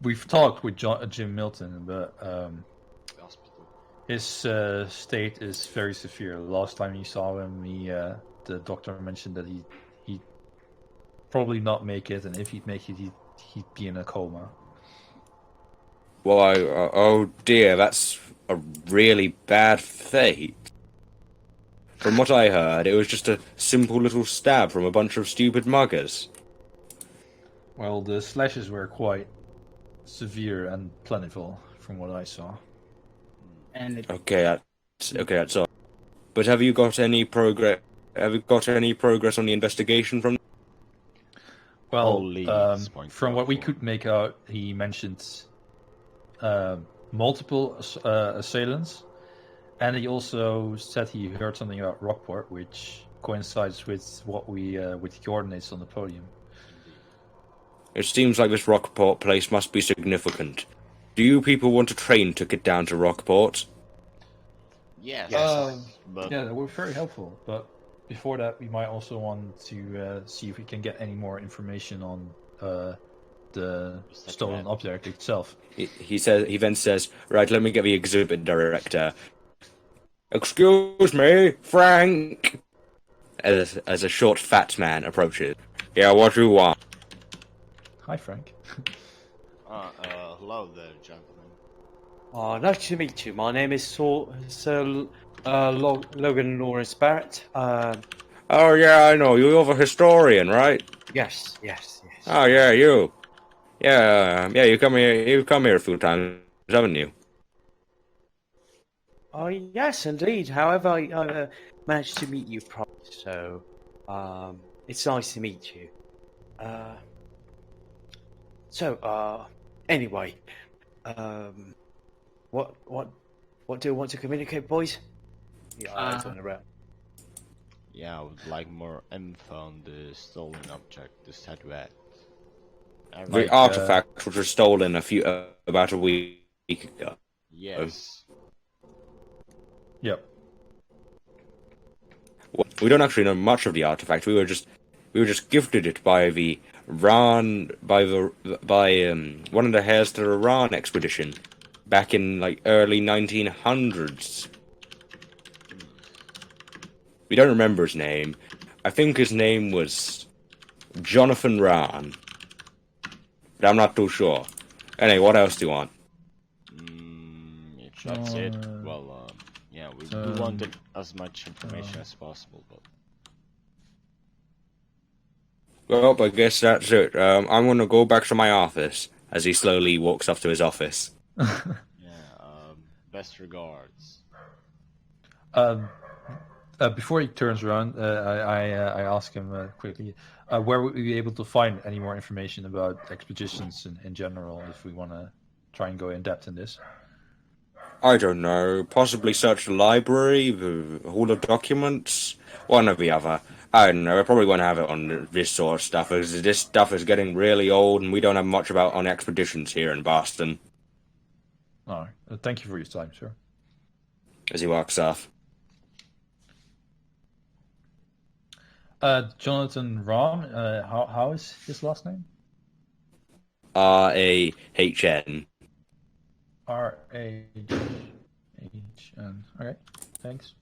We've talked with Jim Milton, but Hospital. his state is very severe. Last time you saw him, the doctor mentioned that he'd probably not make it, and if he'd make it, he'd be in a coma. Why? Oh dear, that's a really bad fate. From what I heard, it was just a simple little stab from a bunch of stupid muggers. Well, the slashes were quite severe and plentiful, from what I saw. And it, Okay, that's all. But have you got any progress? Have you got any progress on the investigation from? Well, All leads point from what we forward. could make out, he mentioned multiple assailants, and he also said he heard something about Rockport, which coincides with what we with the coordinates on the podium. It seems like this Rockport place must be significant. Do you people want a train ticket down to Rockport? Yes. But Yeah, that would be very helpful. But before that, we might also want to see if we can get any more information on the stolen object itself. He then says, "Right, let me get the exhibit director." Excuse me, Frank. As a short, fat man approaches. Yeah, what do you want? Hi, Frank. hello there, gentlemen. Nice to meet you. My name is Sir Logan Lawrence Barrett. Oh yeah, I know you. You're the historian, right? Yes. Oh yeah, you. Yeah, you come here. You've come here a few times, haven't you? Oh, yes, indeed. However, I managed to meet you prior, so it's nice to meet you. Anyway, what do you want to communicate, boys? Yeah, I turn around. Yeah, I would like more info on the stolen object, the statuette. The artifact which was stolen about a week ago. Yes. Yep. We don't actually know much of the artifact. We were just We were just gifted it by the Ran by one of the heirs to the Ran expedition back in like early 1900s. We don't remember his name. I think his name was Jonathan Ran, but I'm not too sure. Anyway, what else do you want? If that's it, well, yeah, we wanted as much information as possible, but... Well, I guess that's it. I'm going to go back to my office as he slowly walks off to his office. Best regards. Before he turns around, I ask him quickly, where would we be able to find any more information about expeditions in general if we want to try and go in depth in this? I don't know. Possibly search the library, the Hall of Documents, one or the other. I don't know. I probably won't have it on this sort of stuff, because this stuff is getting really old, and we don't have much about on expeditions here in Boston. All right. Thank you for your time, sir. As he walks off. Jonathan Ron, how is his last name? R-A-H-N. R-A-H-N. Okay, thanks.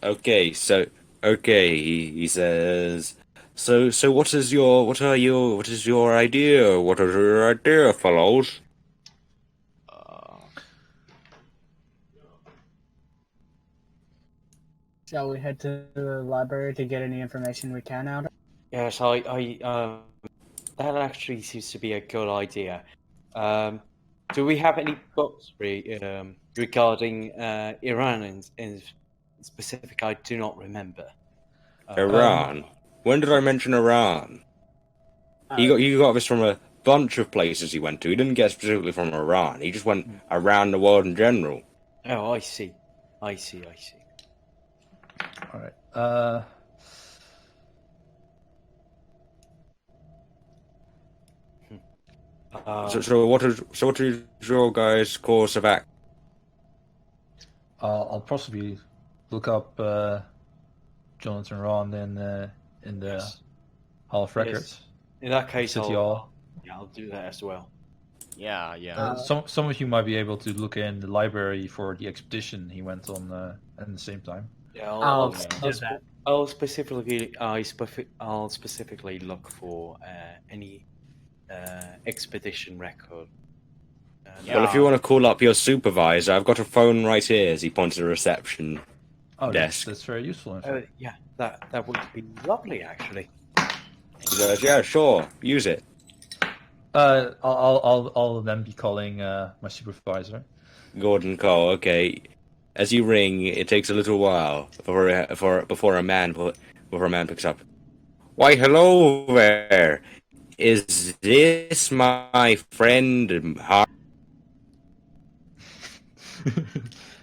Okay, he says, so what is your idea? What is your idea, fellows? Shall we head to the library to get any information we can out of it? Yes, that actually seems to be a good idea. Do we have any books regarding Iran in specific? I do not remember. Iran? When did I mention Iran? He got this from a bunch of places he went to. He didn't get specifically from Iran. He just went around the world in general. Oh, I see. All right. So what is your guys' course of action? I'll possibly look up Jonathan Ron in the Hall of Records. In that case, City Hall. I'll do that as well. Yeah. Some of you might be able to look in the library for the expedition he went on at the same time. Yeah, I'll do that. I'll specifically look for any expedition record. Well, if you want to call up your supervisor, I've got a phone right here as he points to the reception desk. That's very useful. Yeah, that would be lovely, actually. He goes, yeah, sure, use it. I'll then be calling my supervisor. Gordon Cole, okay. As you ring, it takes a little while before a man picks up. Why, hello there. Is this my friend Harvey?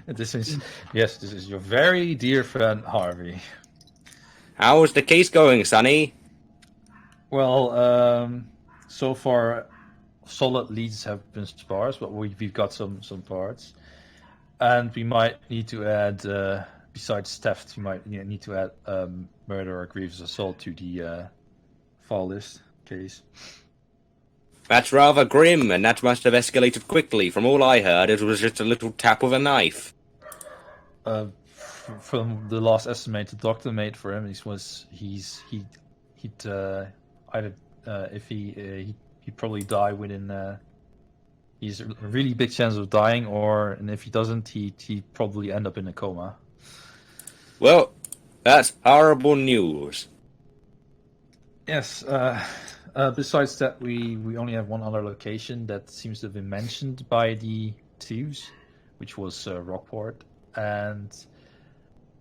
This is your very dear friend Harvey. How's the case going, Sonny? Well, so far, solid leads have been sparse, but we've got some parts, and we might need to add, besides theft, we might need to add murder or grievous assault to the file list case. That's rather grim, and that must have escalated quickly. From all I heard, it was just a little tap of a knife. From the last estimate the doctor made for him, he'd probably die within. He's a really big chance of dying, and if he doesn't, he'd probably end up in a coma. Well, that's horrible news. Yes. Besides that, we only have one other location that seems to have been mentioned by the thieves, which was Rockport, and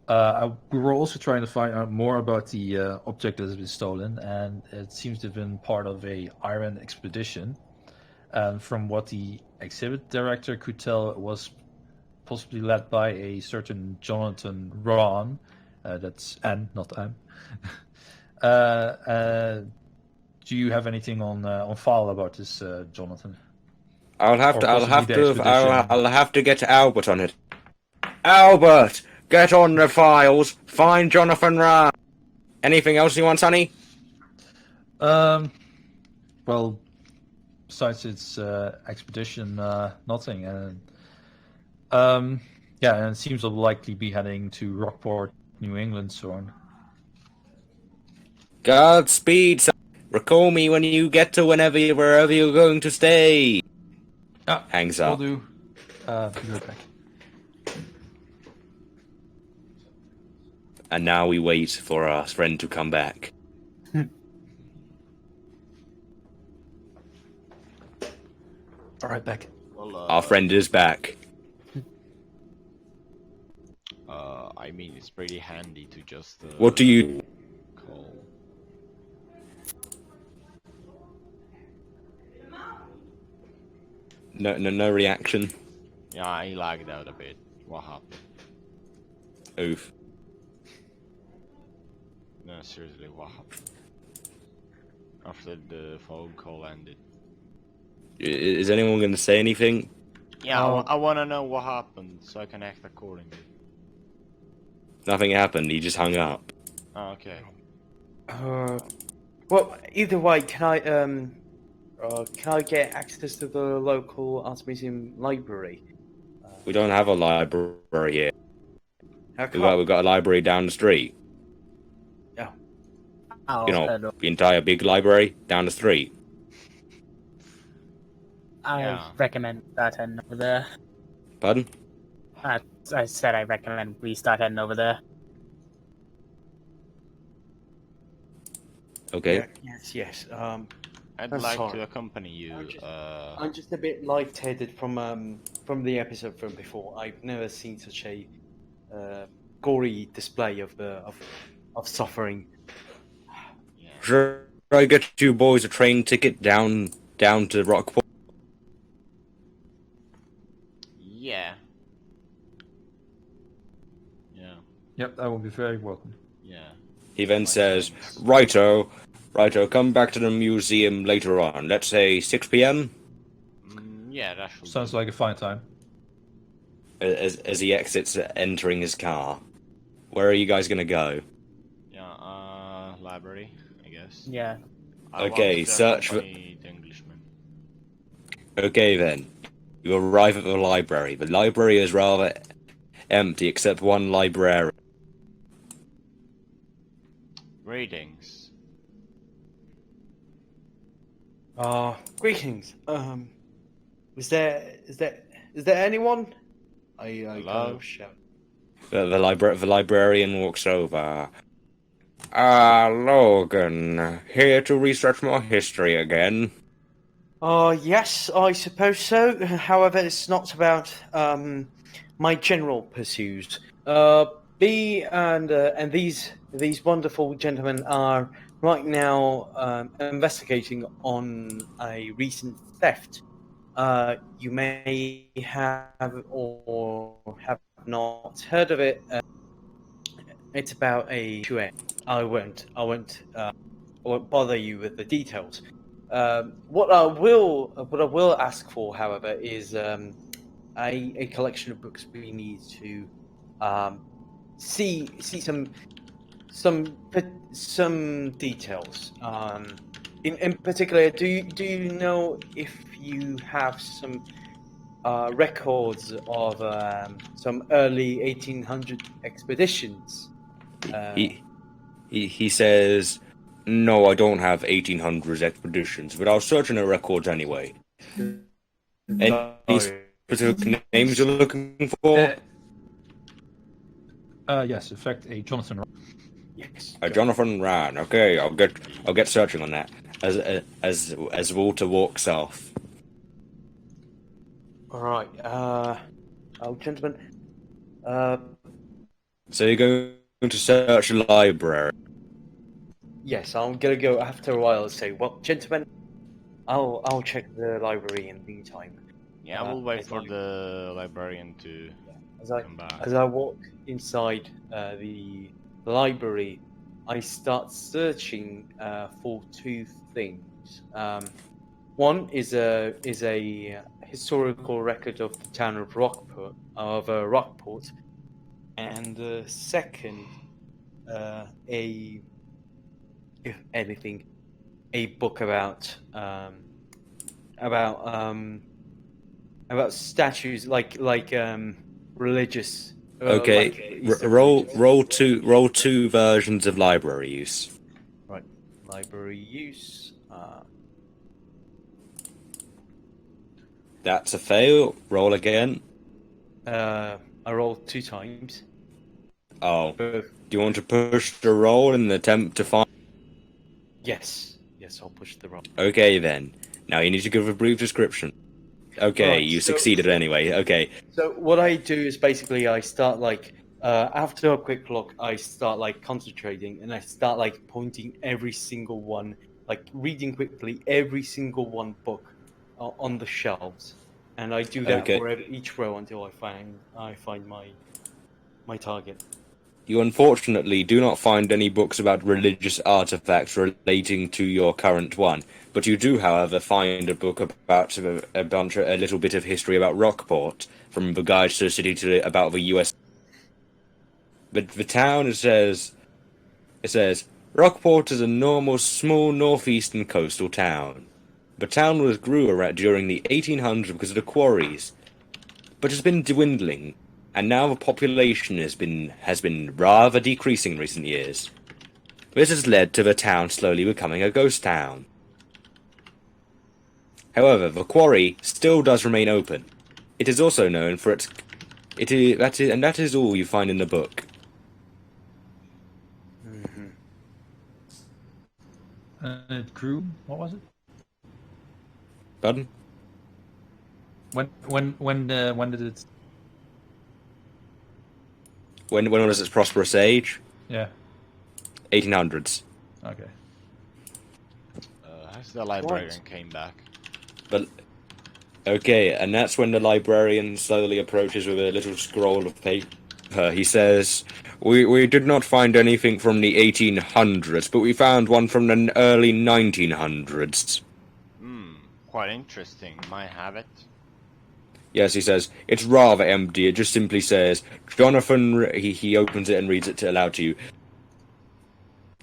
we were also trying to find out more about the object that has been stolen, and it seems to have been part of a Iron expedition. From what the exhibit director could tell, it was possibly led by a certain Jonathan Ron. That's N, not M. Do you have anything on file about this, Jonathan? I'll have to get Albert on it. Albert, get on the files. Find Jonathan Ryan. Anything else you want, Sonny? Well, besides its expedition, nothing. And yeah, and it seems to likely be heading to Rockport, New England soon. Godspeed, son. Recall me when you get to wherever you're going to stay. Ah, Hangs will up. do. Be right back. And now we wait for our friend to come back. All right, back. Well, Our friend is back. I mean, it's pretty handy to just. What do you... Call. No reaction? Yeah, I lagged out a bit. What happened? Oof. No, seriously, what happened? After the phone call ended. Is anyone going to say anything? Yeah, I want to know what happened so I can act accordingly. Nothing happened, he just hung up. Oh, okay. Well, either way, can I get access to the local Art Museum library? We don't have a library here. How We've come? got a library down the street. I'll You know, head over. the entire big library down the street. I Yeah. recommend start heading over there. Pardon? I said I recommend we start heading over there. Okay. Yes. I'd I'm like sorry. to accompany you. I'm just a bit lightheaded from the episode from before. I've never seen such a gory display of suffering. Yeah. Should I get you boys a train ticket down to Rockport? Yeah. Yeah. Yep, that will be very welcome. Yeah. He then Like says, thanks. Righto, come back to the museum later on. Let's say 6 p.m. Yeah, that should Sounds be. like a fine time. As he exits, entering his car. Where are you guys gonna go? Yeah, library, I guess. Yeah. I Okay, want to search for- accompany the Englishman. Okay then. You arrive at the library. The library is rather empty except one librarian. Ratings. Greetings. Is there anyone? I Hello? kind of shout. The librarian walks over. Logan, here to research more history again. Yes, I suppose so. However, it's not about my general pursuits. B and these wonderful gentlemen are right now investigating on a recent theft. You may have or have not heard of it. It's about a QA. I won't bother you with the details. What I will ask for, however, is a collection of books. We need to see some details. In particular, do you know if you have some records of some early 1800 expeditions? He says, no, I don't have 1800s expeditions, but I'll search in the records anyway. Any specific names you're looking for? Yes, in fact, a Jonathan. Yes. Jonathan Ryan. Okay, I'll get searching on that. As Walter walks off. All right. Gentlemen. So you're going to search the library. Yes, I'm gonna go after a while and say, well, gentlemen, I'll check the library in the meantime. Yeah, I will wait as for I- the librarian to come back. As I walk inside the library, I start searching for two things. One is a historical record of the town of Rockport, and the second, if anything, a book about statues, like religious. Okay, Like Eastern religious. roll two versions of library use. Right, library use. That's a fail. Roll again. I rolled 2 times. Oh, Both. do you want to push the roll in the attempt to find? Yes, I'll push the roll. Okay then. Now you need to give a brief description. Okay, Right, you so- succeeded anyway. Okay. So what I do is basically I start after a quick look, I start concentrating and I start pointing every single one, reading quickly every single one book on the shelves, and I do that Okay. for each row until I find my target. You unfortunately do not find any books about religious artifacts relating to your current one, but you do, however, find a book about a little bit of history about Rockport, from the Guide to the City to about the U.S. But the town, it says, Rockport is a normal, small northeastern coastal town. The town grew around during the 1800s because of the quarries, but has been dwindling, and now the population has been rather decreasing in recent years. This has led to the town slowly becoming a ghost town. However, the quarry still does remain open. It is also known for that is all you find in the book. It grew. What was it? Pardon? When did it? When was its prosperous age? Yeah. 1800s. Okay. As the librarian came back. But okay, and that's when the librarian slowly approaches with a little scroll of paper. He says, "We did not find anything from the 1800s, but we found one from the early 1900s." Quite interesting. Might have it. Yes, he says, "It's rather empty. It just simply says, Jonathan..." He opens it and reads it aloud to you.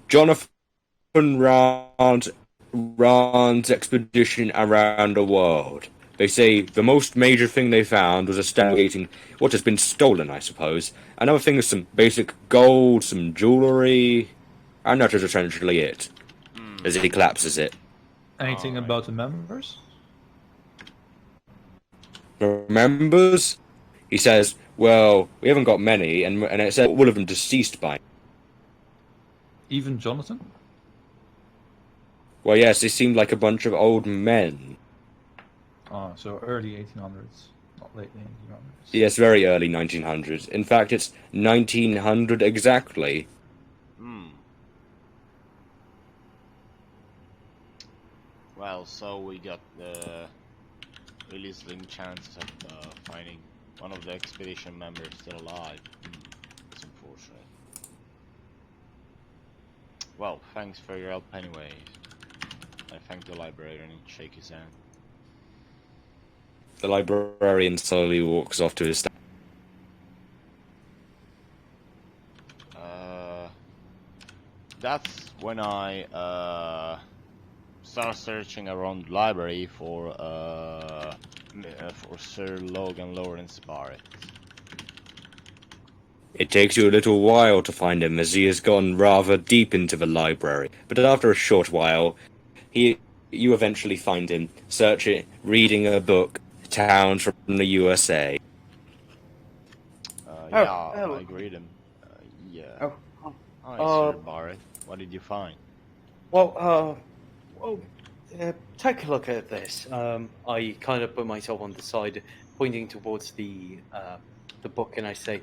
Jonathan Rand's expedition around the world. They say the most major thing they found was investigating what has been stolen, I suppose. Another thing is some basic gold, some jewellery, and that is essentially it." As he collapses it. Anything Alright. about the members? Remembers? He says, "Well, we haven't got many, and it said all of them deceased by." Even Jonathan? Well, yes, they seemed like a bunch of old men. Oh, so early 1800s, not late 1800s. Yes, very early 1900s. In fact, it's 1900 exactly. Well, so we got the really slim chance of finding one of the expedition members still alive. It's unfortunate. Well, thanks for your help anyway. I thank the librarian and shake his hand. The librarian slowly walks off to his stand. That's when I start searching around the library for Sir Logan Lawrence Barrett. It takes you a little while to find him, as he has gone rather deep into the library. But after a short while, you eventually find him reading a book, Towns from the USA. I agreed him. Yeah. Hi, Sir Barrett. What did you find? Take a look at this. I kind of put myself on the side, pointing towards the book, and I say,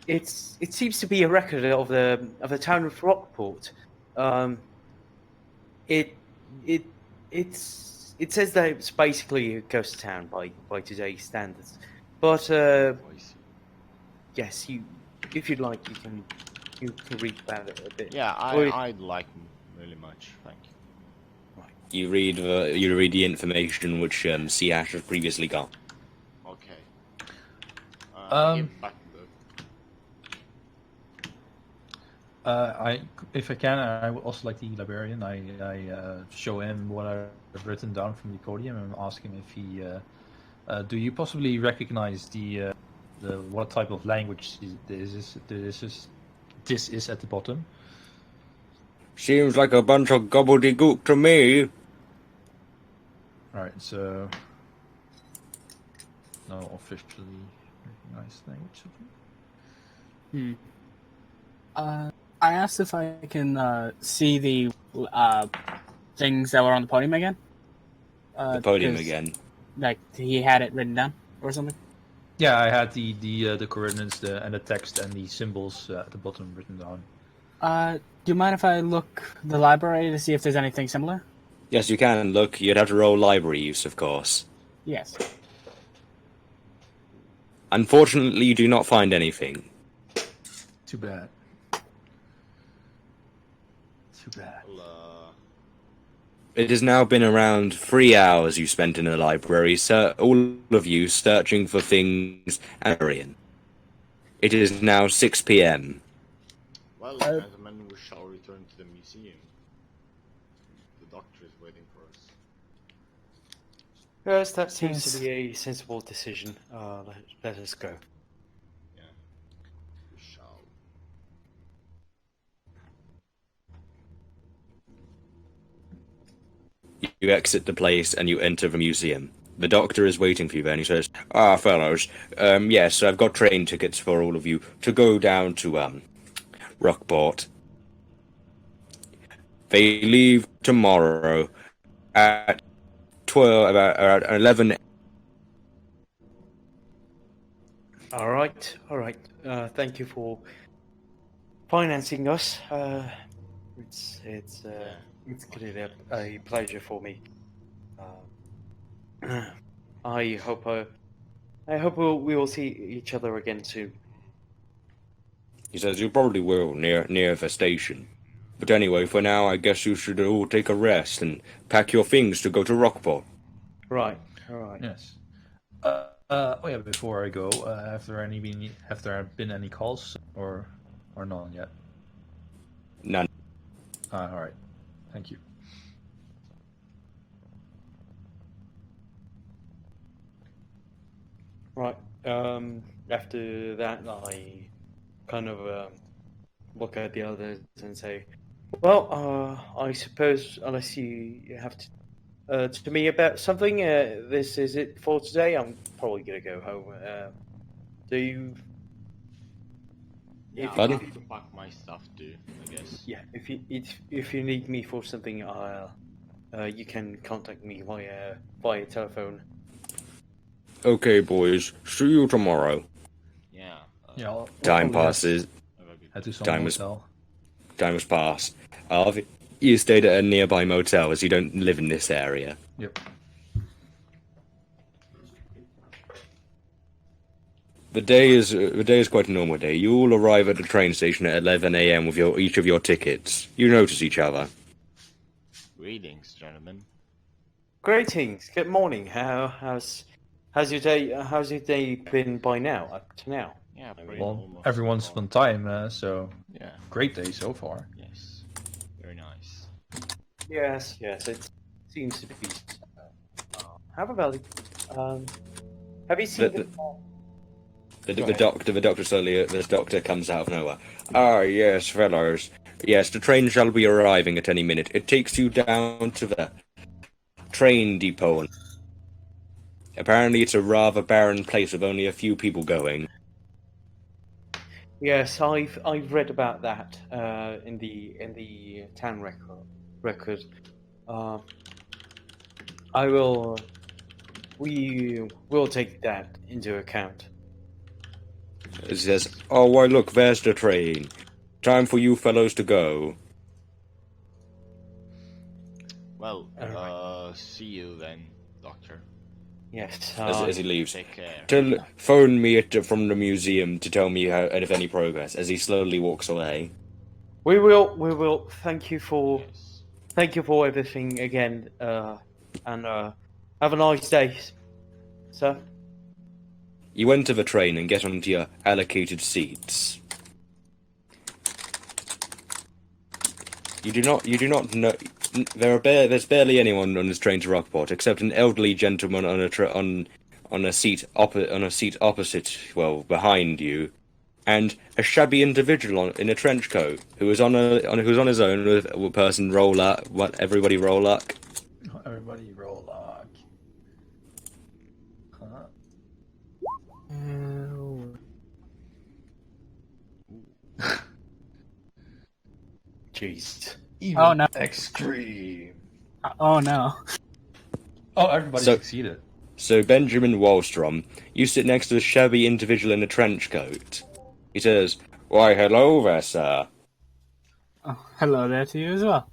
"It seems to be a record of the town of Rockport. It says that it's basically a ghost town by today's standards. But yes, if you'd like, you can read about it a bit. Yeah, I'd like him really much. Thank you. You read the information which Cehash has previously got. Okay. Um, Give back the book. If I can, I would also like the librarian. I show him what I've written down from the podium and ask him if he. Do you possibly recognize the what type of language this is at the bottom? Seems like a bunch of gobbledygook to me. All right, so no officially recognized language. I asked if I can see the things that were on the podium again. The podium 'cause, again. Like he had it written down or something. Yeah, I had the coordinates and the text and the symbols at the bottom written down. Do you mind if I look the library to see if there's anything similar? Yes, you can. Look, you'd have to roll library use, of course. Yes. Unfortunately, you do not find anything. Too bad. Too bad. Well, It has now been around 3 hours you spent in the library, all of you searching for things Arian. It is now 6 p.m. well, gentlemen, we shall return to the museum. The doctor is waiting for us. Yes, that seems Yes. to be a sensible decision. Let us go. Yeah, we shall. You exit the place and you enter the museum. The doctor is waiting for you there and he says, "Ah, fellows, yes, I've got train tickets for all of you to go down to, Rockport. They leave tomorrow at 12, about 11. All right. Thank you for financing us. It's clearly a pleasure for me. I hope we will see each other again soon. He says, "You probably will, near the station. But anyway, for now, I guess you should all take a rest and pack your things to go to Rockport." Right. All right. Yes. Oh yeah. Before I go, have there been any calls or none yet? None. All right. Thank you. Right. After that, I kind of look at the others and say, "Well, I suppose unless you have to me about something, this is it for today. I'm probably gonna go home. Do you? Yeah, If I'll Pardon? have to pack my stuff too, I guess. Yeah. If you need me for something, you can contact me via telephone. Okay, boys, see you tomorrow. Yeah. Yeah. I'll Time probably passes. Have a good Head to some Time is- motel. Time has passed. Harvey, you stayed at a nearby motel as you don't live in this area. Yep. The day is quite a normal day. You all arrive at the train station at 11 a.m. with each of your tickets. You notice each other. Greetings, gentlemen. Greetings. Good morning. How's your day been by now? Up to now? Yeah, pretty Well, almost everyone's normal. on time, so Yeah, great day so far. yes. Very nice. Yes. It seems to be. How about have you seen The doctor comes out of nowhere. "Ah, yes, fellows. Yes, the train shall be arriving at any minute. It takes you down to the train depot. Apparently, it's a rather barren place with only a few people going." Yes, I've read about that in the town record. We will take that into account. It says, "Oh, why, look, there's the train. Time for you fellows to go." Well, Alright. see you then, Doctor. Yes. As he leaves. Take care. Phone me from the museum to tell me if any progress, as he slowly walks away. We will. Thank you for Yes. everything again. And have a nice day, sir. You enter the train and get onto your allocated seats. You do not know. There's barely anyone on this train to Rockport except an elderly gentleman on a seat opposite, well, behind you, and a shabby individual in a trench coat who's on his own with a person roll up. What? Everybody roll luck. Everybody roll luck. Huh? Jeez. Even Oh, no. extreme. Oh no. Oh, everybody So- succeeded. So Benjamin Wolstrom, you sit next to a shabby individual in a trench coat. He says, "Why, hello there, sir." Oh, hello there to you as well.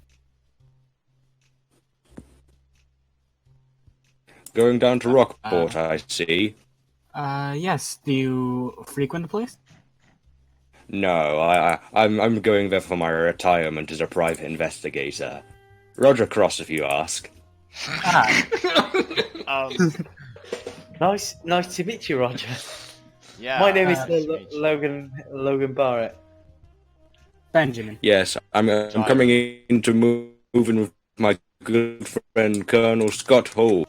Going down to Rockport, I see. Yes. Do you frequent the place? No, I'm going there for my retirement as a private investigator. Roger Cross, if you ask. Ah, Nice to meet you, Roger. Yeah. My name is nice to meet you. Logan Barrett. Benjamin. Yes, I'm coming in to move in with my good friend Colonel Scott Hall.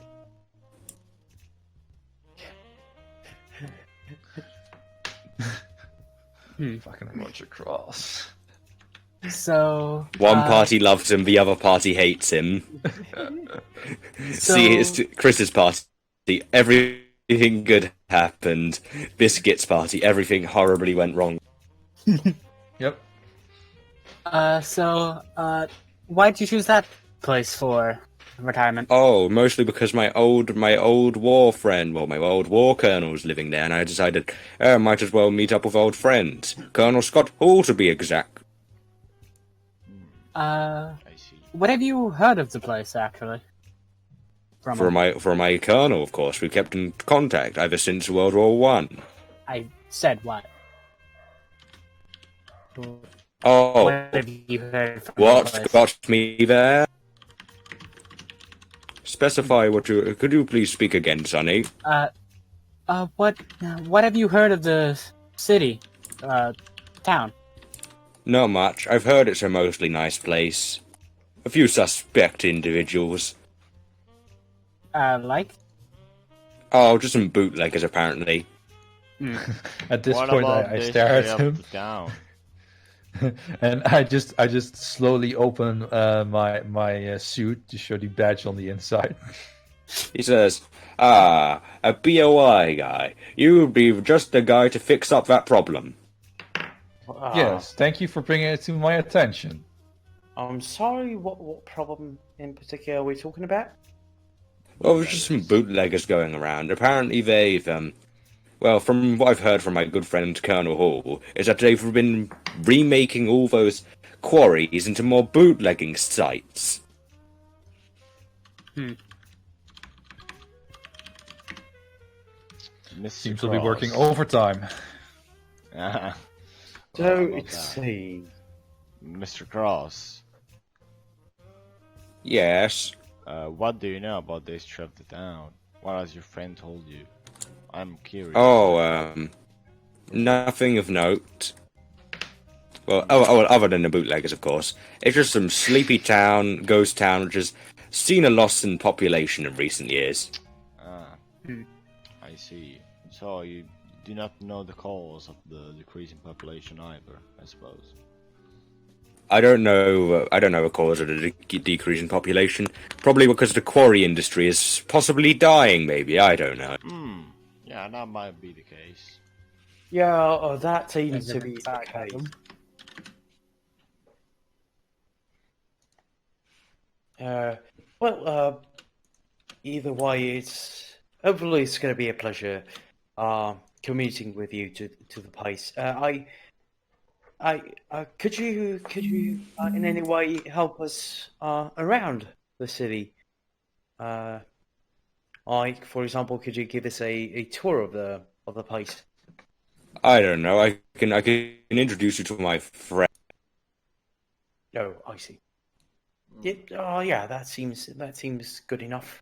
Fucking Roger Cross. So. One party loves him, the other party hates him. So- See, it's Chris's party. Everything good happened. Biscuit's party, everything horribly went wrong. Yep. Why'd you choose that place for retirement? Oh, mostly because my old war friend, well, my old war colonel was living there, and I decided, might as well meet up with old friends. Colonel Scott Hall, to be exact. I see. What have you heard of the place, actually? For my colonel, of course, we kept in contact ever since World War One. I said what? Oh, What have you heard from the what's place? got me there? Specify what you... Could you please speak again, Sonny? What have you heard of the city, town? Not much. I've heard it's a mostly nice place. A few suspect individuals. Like? Oh, just some bootleggers, apparently. At this What point, about I this stare way at up him, the town? and I just slowly open my suit to show the badge on the inside. He says, a BOI guy. You would be just the guy to fix up that problem. Yes, thank you for bringing it to my attention. I'm sorry, what problem in particular are we talking about? Well, there's just some bootleggers going around. Apparently they've, well, from what I've heard from my good friend Colonel Hall, is that they've been remaking all those quarries into more bootlegging sites. Mr. Seems to be working Cross. overtime. Ah. So, Well, about let's that. see. Mr. Cross, Yes. what do you know about this trip to town? What has your friend told you? I'm curious. Oh, nothing of note. Well, other than the bootleggers, of course. It's just some sleepy town, ghost town, which has seen a loss in population in recent years. Ah, I see. So you do not know the cause of the decrease in population either, I suppose. I don't know the cause of the decrease in population. Probably because the quarry industry is possibly dying, maybe. I don't know. Yeah, that might be the case. Yeah, that seems Is to it be the sarcasm? case. Either way, hopefully it's going to be a pleasure commuting with you to the place. Could you in any way help us around the city? For example, could you give us a tour of the place? I don't know. I can introduce you to my friend. Oh, I see. Yeah, that seems good enough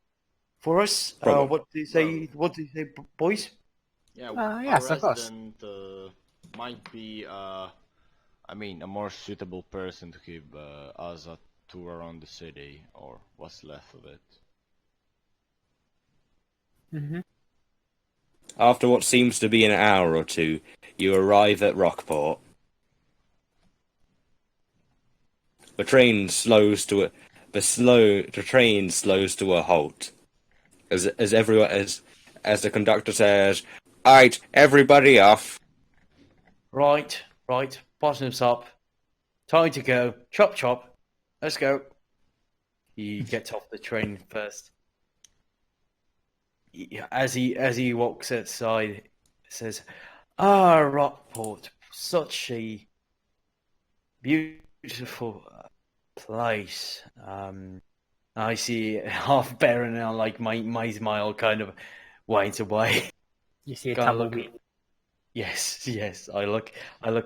for us. Problem. What do you say? What do you say, boys? Yeah, yes, our of course. resident might be I mean, a more suitable person to give us a tour around the city, or what's left of it. Mm-hmm. After what seems to be an hour or two, you arrive at Rockport. The train slows to a halt as the conductor says, "Right, everybody off." Right. Bottoms up. Time to go. Chop chop. Let's go. He gets off the train first. As he walks outside, says, "Ah, Rockport, such a beautiful place." I see half Baron and like my smile kind of wanes away. You see a Gotta look- tumbleweed. Yes. I look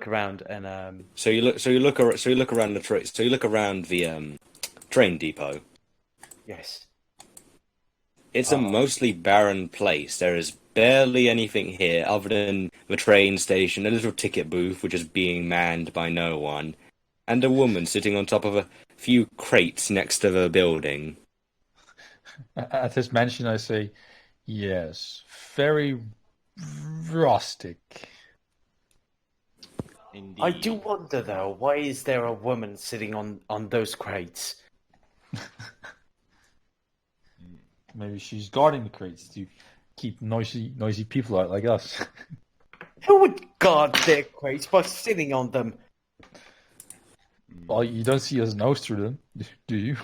around and So you look around the train depot. yes. It's a mostly barren place. There is barely anything here other than the train station, a little ticket booth which is being manned by no one, and a woman sitting on top of a few crates next to the building. At his mention, I say, yes, very rustic. Indeed. I do wonder though, why is there a woman sitting on those crates? Maybe she's guarding the crates to keep noisy people out like us. Who would guard their crates by sitting on them? Well, you don't see us nose through them, do you?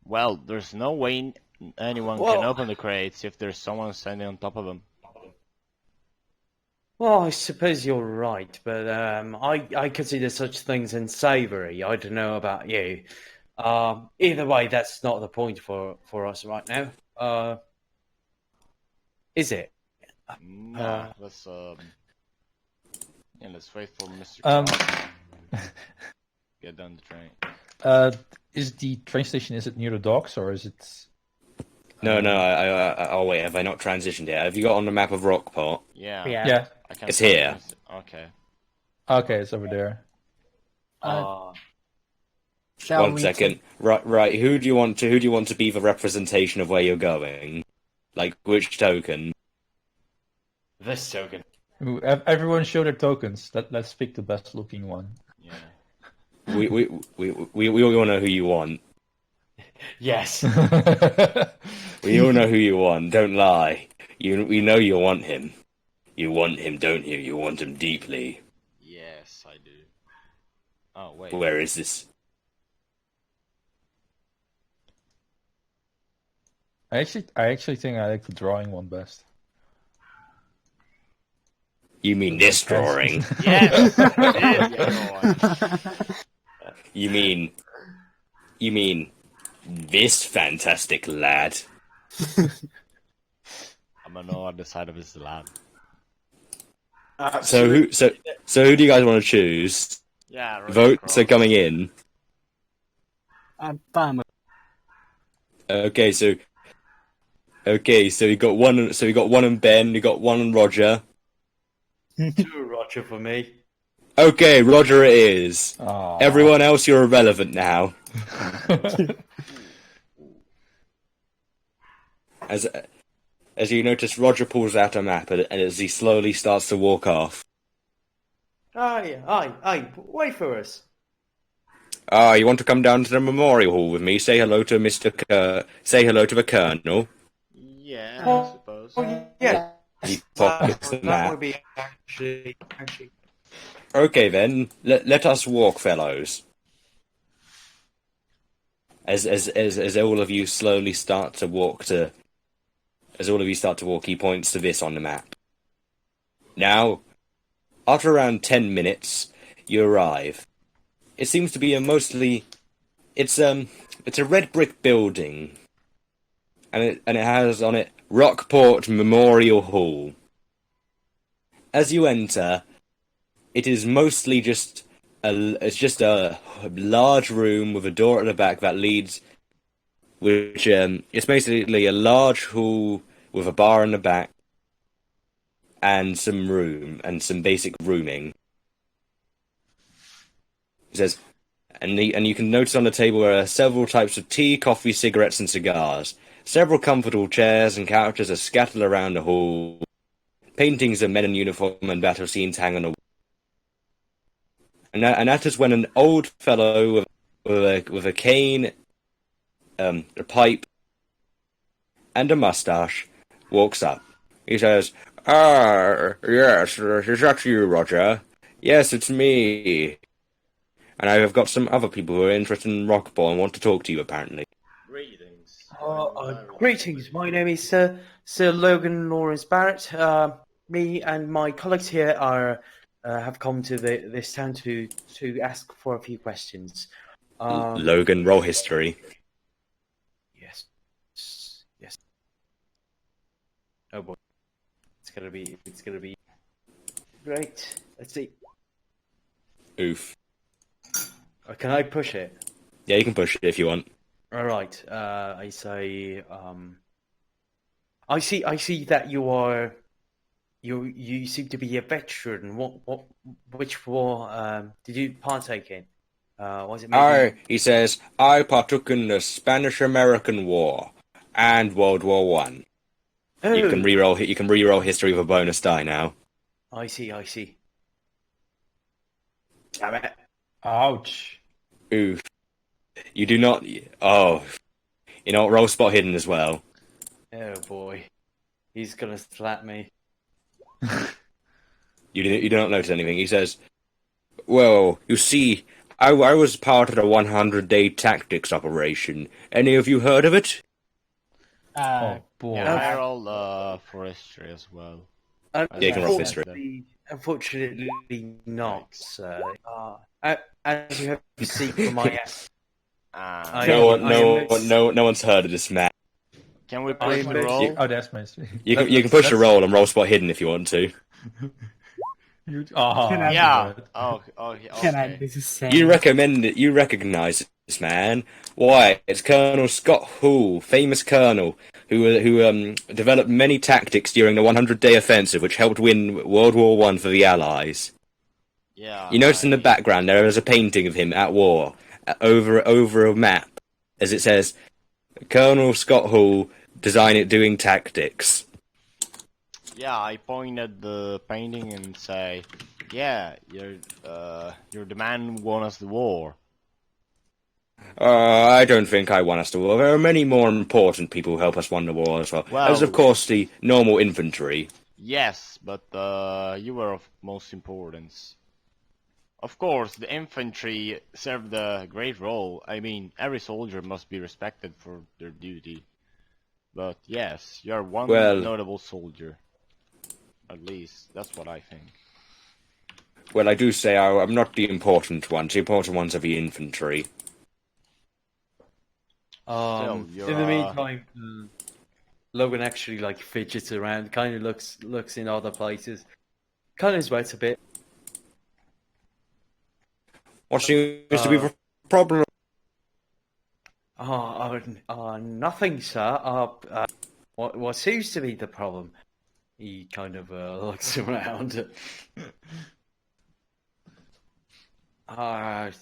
Well, there's no way anyone Well- can open the crates if there's someone standing on top of them. Well, I suppose you're right, but I consider such things unsavory. I don't know about you. Either way, that's not the point for us right now. Is it? No, let's let's wait for Mr. Um, Carl. Get down the train. Is the train station, is it near the docks, or is it... No, oh wait, have I not transitioned yet? Have you got on the map of Rockport? Yeah. Yeah. I can't It's find here. it. Okay. Okay, it's over there. Shall One we second. Right. Who do you want to be the representation of where you're going? Like which token? This token. Ooh, everyone show their tokens. Let's pick the best looking one. Yeah. We all know who you want. Yes. We all know who you want. Don't lie. We know you want him. You want him, don't you? You want him deeply. Yes, I do. Oh wait. Where is this? I actually think I like the drawing one best. You mean this drawing? Yes. You mean this fantastic lad? I'm on the other side of his lab. So who do you guys want to choose? Yeah. Right Votes are coming in. I'm fine with Okay, so we got one. So we got one on Ben. We got one on Roger. Two Roger for me. Okay, Roger it is. Aw. Everyone else, you're irrelevant now. As you notice, Roger pulls out a map, and as he slowly starts to walk off. Aye, wait for us. Ah, you want to come down to the memorial hall with me? Say hello to say hello to the Colonel. Yeah, I Oh, suppose. Yeah. He pockets the That map. would be actually. Okay then, let us walk, fellows. As all of you slowly start to walk, he points to this on the map. Now, after around 10 minutes, you arrive. It seems to be it's a red brick building, and it has on it Rockport Memorial Hall. As you enter, it is mostly just a large room with a door at the back that leads, which it's basically a large hall with a bar in the back and some basic rooming. He says, and you can notice on the table there are several types of tea, coffee, cigarettes, and cigars. Several comfortable chairs and couches are scattered around the hall. Paintings of men in uniform and battle scenes hang on the wall. And that is when an old fellow with a cane, a pipe, and a mustache walks up. He says, yes, is that you, Roger? Yes, it's me. And I have got some other people who are interested in Rockball and want to talk to you, apparently. Greetings. Greetings, my name is Sir Logan Lawrence Barrett. Me and my colleagues here have come to this town to ask for a few questions. Logan, roll history. Yes. Oh boy, it's gonna be great. Let's see. Oof. Can I push it? Yeah, you can push it if you want. All right. I say. I see that you are. You seem to be a veteran. Which war did you partake in? Was it maybe... He says, I partook in the Spanish-American War and World War One. Oh, You can reroll history with a bonus die now. I see. Damn it. Ouch. Oof. You do not. Oh. You know what? Roll spot hidden as well. Oh boy, he's gonna slap me. You do not notice anything. He says, well, you see, I was part of the 100-day tactics operation. Any of you heard of it? Oh boy. Yeah, I rolled for history as well. you can roll history. Unfortunately not, sir. As you have seen from my No one's heard of this man. Can we push the roll? Oh, that's my stream. You can push a roll and roll spot hidden if you want to. Yeah. Okay. Can I do the same? You recognize this man. Why? It's Colonel Scott Hull, famous colonel, who developed many tactics during the 100-day offensive, which helped win World War One for the Allies. Yeah. You notice in the background there is a painting of him at war over a map, as it says, Colonel Scott Hull, doing tactics. Yeah, I point at the painting and say, "Yeah, you're the man who won us the war." I don't think I won us the war. There are many more important people who help us win the war as well. Well, as of course the normal infantry. Yes, but you were of most importance. Of course, the infantry served a great role. I mean, every soldier must be respected for their duty. But yes, you're one notable soldier. At least, that's what I think. Well, I do say I'm not the important ones. The important ones are the infantry. In the meantime, Logan actually fidgets around, kind of looks in other places, kind of sweats a bit. What seems to be the problem? Nothing, sir. What seems to be the problem? He kind of looks around. I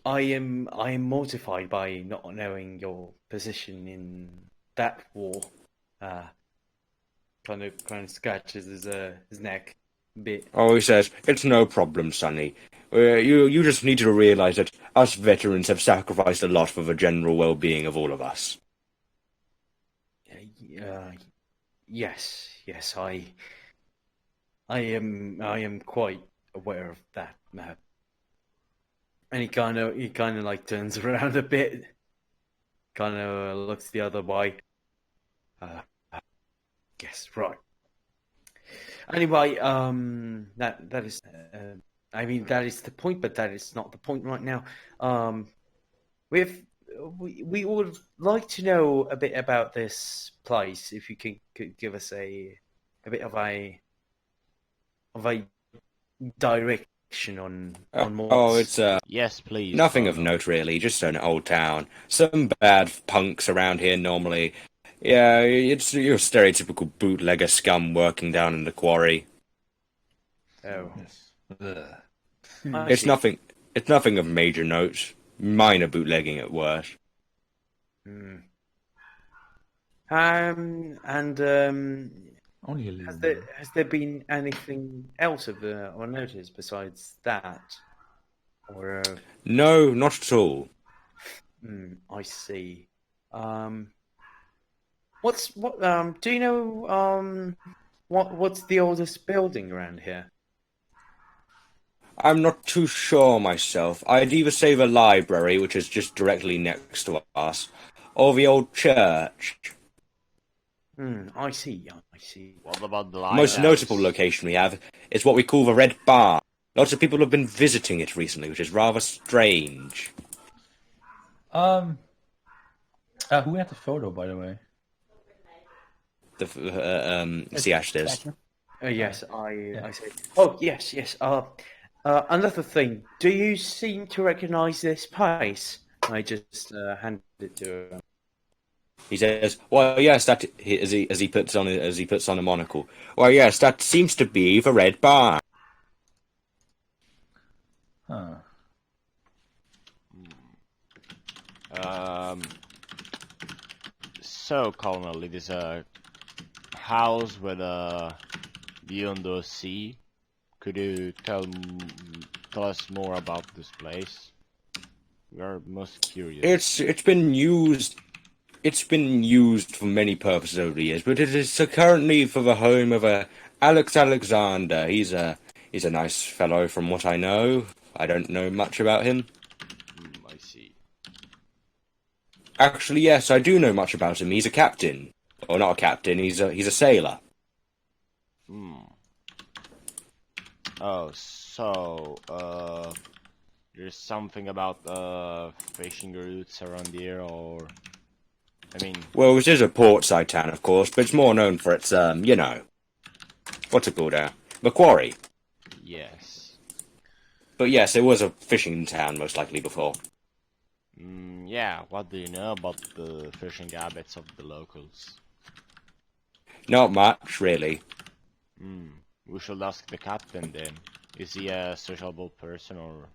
am mortified by not knowing your position in that war. Kind of scratches his neck a bit. Oh, he says, it's no problem, Sonny. You just need to realize that us veterans have sacrificed a lot for the general well-being of all of us. Yes, I am quite aware of that. And he kind of turns around a bit, kind of looks the other way. Yes, right. Anyway, that is. I mean, that is the point, but that is not the point right now. We would like to know a bit about this place. If you could give us a bit of a direction on more. Oh, it's Yes, please. nothing of note really. Just an old town. Some bad punks around here normally. Yeah, it's your stereotypical bootlegger scum working down in the quarry. Oh, Ugh. It's nothing. It's nothing of major note. Minor bootlegging at worst. Hmm. Only a little. Has there been anything else of or notice besides that? Or No, not at all. I see. Do you know what's the oldest building around here? I'm not too sure myself. I'd either say the library, which is just directly next to us, or the old church. I see. What about the The most lighthouse? notable location we have is what we call the Red Barn. Lots of people have been visiting it recently, which is rather strange. Who had the photo, by the way? Cehash does. Yes, I see. Oh, yes. Another thing. Do you seem to recognise this place? I just handed it to him. He says, "Well, yes, that as he puts on a monocle. Well, yes, that seems to be the Red Barn." Huh. So, Colonel, it is a house with a view on the sea. Could you tell us more about this place? We are most curious. It's been used. It's been used for many purposes over the years, but it is currently for the home of Alex Alexander. He's a nice fellow, from what I know. I don't know much about him. I see. Actually, yes, I do know much about him. He's a captain, or not a captain. He's a sailor. Oh, so there's something about fishing routes around here, or I mean, Well, it is a portside town, of course, but it's more known for its what's it called now? The quarry. yes. But yes, it was a fishing town most likely before. Yeah. What do you know about the fishing habits of the locals? Not much, really. We should ask the captain then. Is he a sociable person or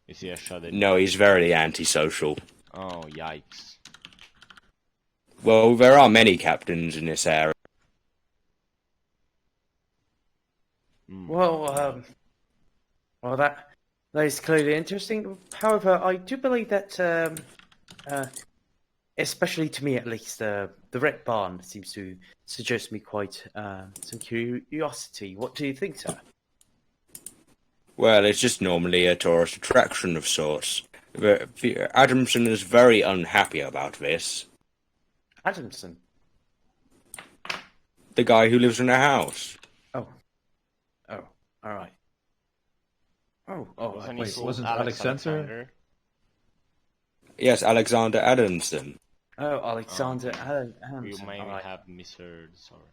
is he a shut-in? No, he's very antisocial. Oh, yikes. Well, there are many captains in this area. Well, that is clearly interesting. However, I do believe that, especially to me at least, the Red Barn seems to suggest me quite some curiosity. What do you think, sir? Well, it's just normally a tourist attraction of sorts. Adamson is very unhappy about this. Adamson? The guy who lives in a house. All right. Wasn't he wait, called wasn't Alex Alexander? Yes, Alexander Adamson. Oh, Alexander Adamson. You may all right. have misheard, sorry.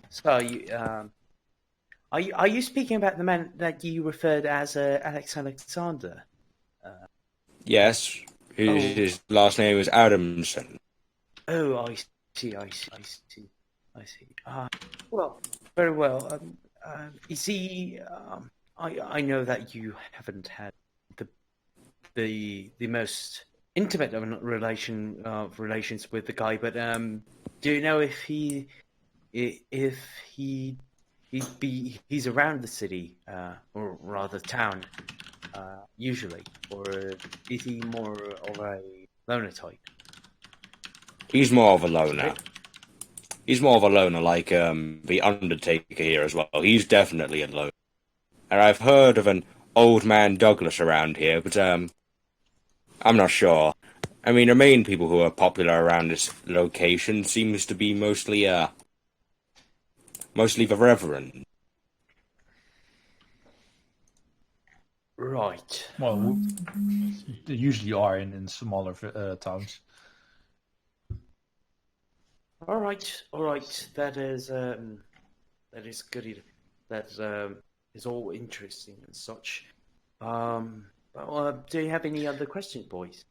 So are you speaking about the man that you referred as Alex Alexander? Yes, his last name is Adamson. Oh, I see. Well, very well. Is he? I know that you haven't had the most intimate of relations with the guy, but do you know if he's around the city or rather town usually, or is he more of a loner type? He's more of a loner. He's more of a loner, like the Undertaker here as well. He's definitely a loner. And I've heard of an old man Douglas around here, but I'm not sure. I mean, the main people who are popular around this location seems to be mostly the Reverend. Right. Well, they usually are in smaller towns. All right. That is good. That is all interesting and such. Do you have any other questions, boys?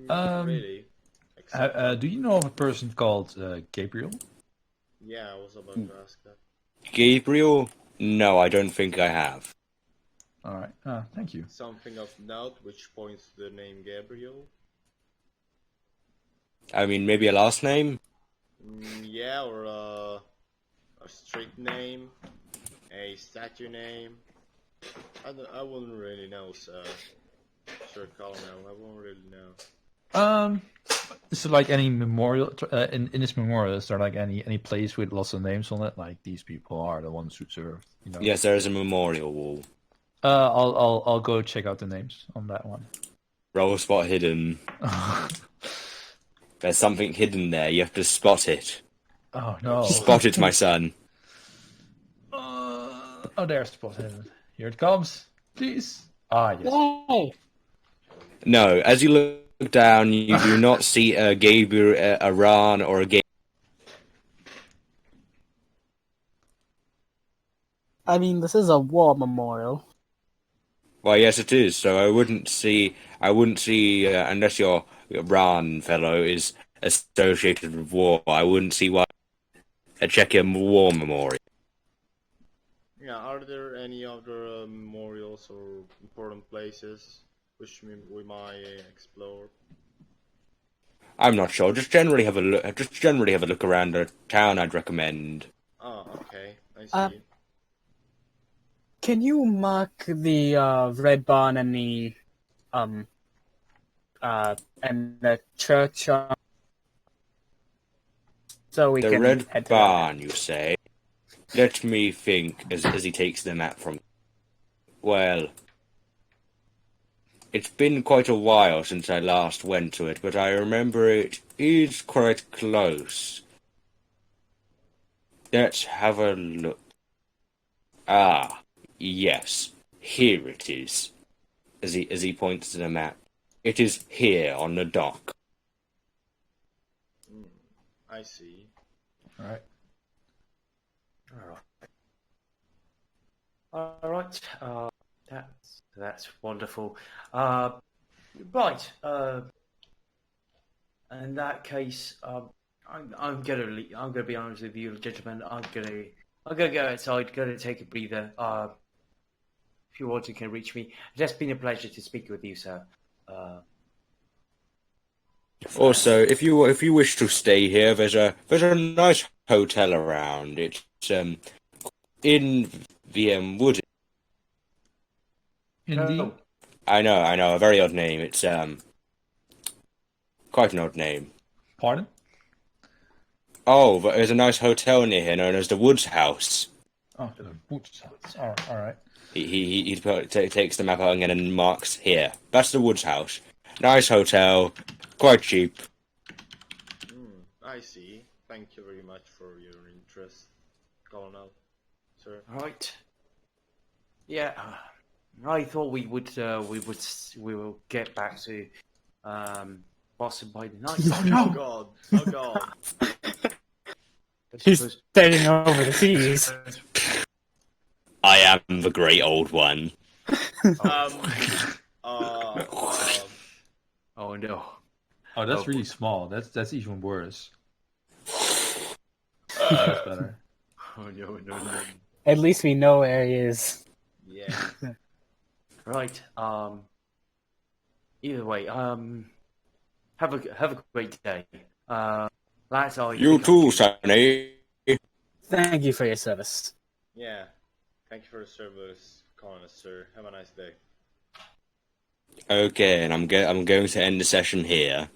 Not really. Do you know of a person called Gabriel? Yeah, I was about to ask that. Gabriel? No, I don't think I have. All right. Thank you. Something of note which points to the name Gabriel. I mean, maybe a last name? Yeah, or a street name, a statue name. I wouldn't really know, sir. Sir Colonel, I won't really know. Is there like any memorial in this memorial? Is there like any place with lots of names on it? Like these people are the ones who served. You know. Yes, there is a memorial wall. I'll go check out the names on that one. Roll spot hidden. There's something hidden there. You have to spot it. Oh no! Spot it, my son. Oh, there's spot hidden. Here it comes. Please. Ah, yes. Yay! No, as you look down, you do not see a Gabriel, a Ran, or a Gabriel. I mean, this is a war memorial. Well, yes, it is. So I wouldn't see, unless your Ran fellow is associated with war. I wouldn't see why a Czechia war memorial. Yeah, are there any other memorials or important places which we might explore? I'm not sure. Just generally have a look. Just generally have a look around the town. I'd recommend. Oh, okay, I see. Can you mark the red barn and the church so we The can red head to barn, you say? Let me think. As he takes the map from. Well, it's been quite a while since I last went to it, but I remember it is quite close. Let's have a look. Ah, yes, here it is. As he points to the map, it is here on the dock. I see. All right. All right. That's wonderful. Right. In that case, I'm gonna be honest with you, gentlemen. I'm gonna go outside. Gonna take a breather. If you want, you can reach me. It's just been a pleasure to speak with you, sir. Also, if you wish to stay here, there's a nice hotel around. It's in the wood. Indeed. I know, a very odd name. It's quite an odd name. Pardon? Oh, but there's a nice hotel near here known as the Woods House. Oh, the Woods House. All right. He takes the map out and then marks here. That's the Woods House. Nice hotel, quite cheap. I see. Thank you very much for your interest, Colonel. Sir. All right. Yeah. I thought we will get back to Boston by the night. Oh God. He's sailing over the seas. I am the great old one. Oh no. Oh, that's really small. That's even worse. That's better. Oh no. At least we know where he is. Yeah. Right. Either way. Have a great day. That's all. You too, Sonny. Thank you for your service. Yeah. Thank you for the service, Colonel, sir. Have a nice day. Okay, and I'm going to end the session here.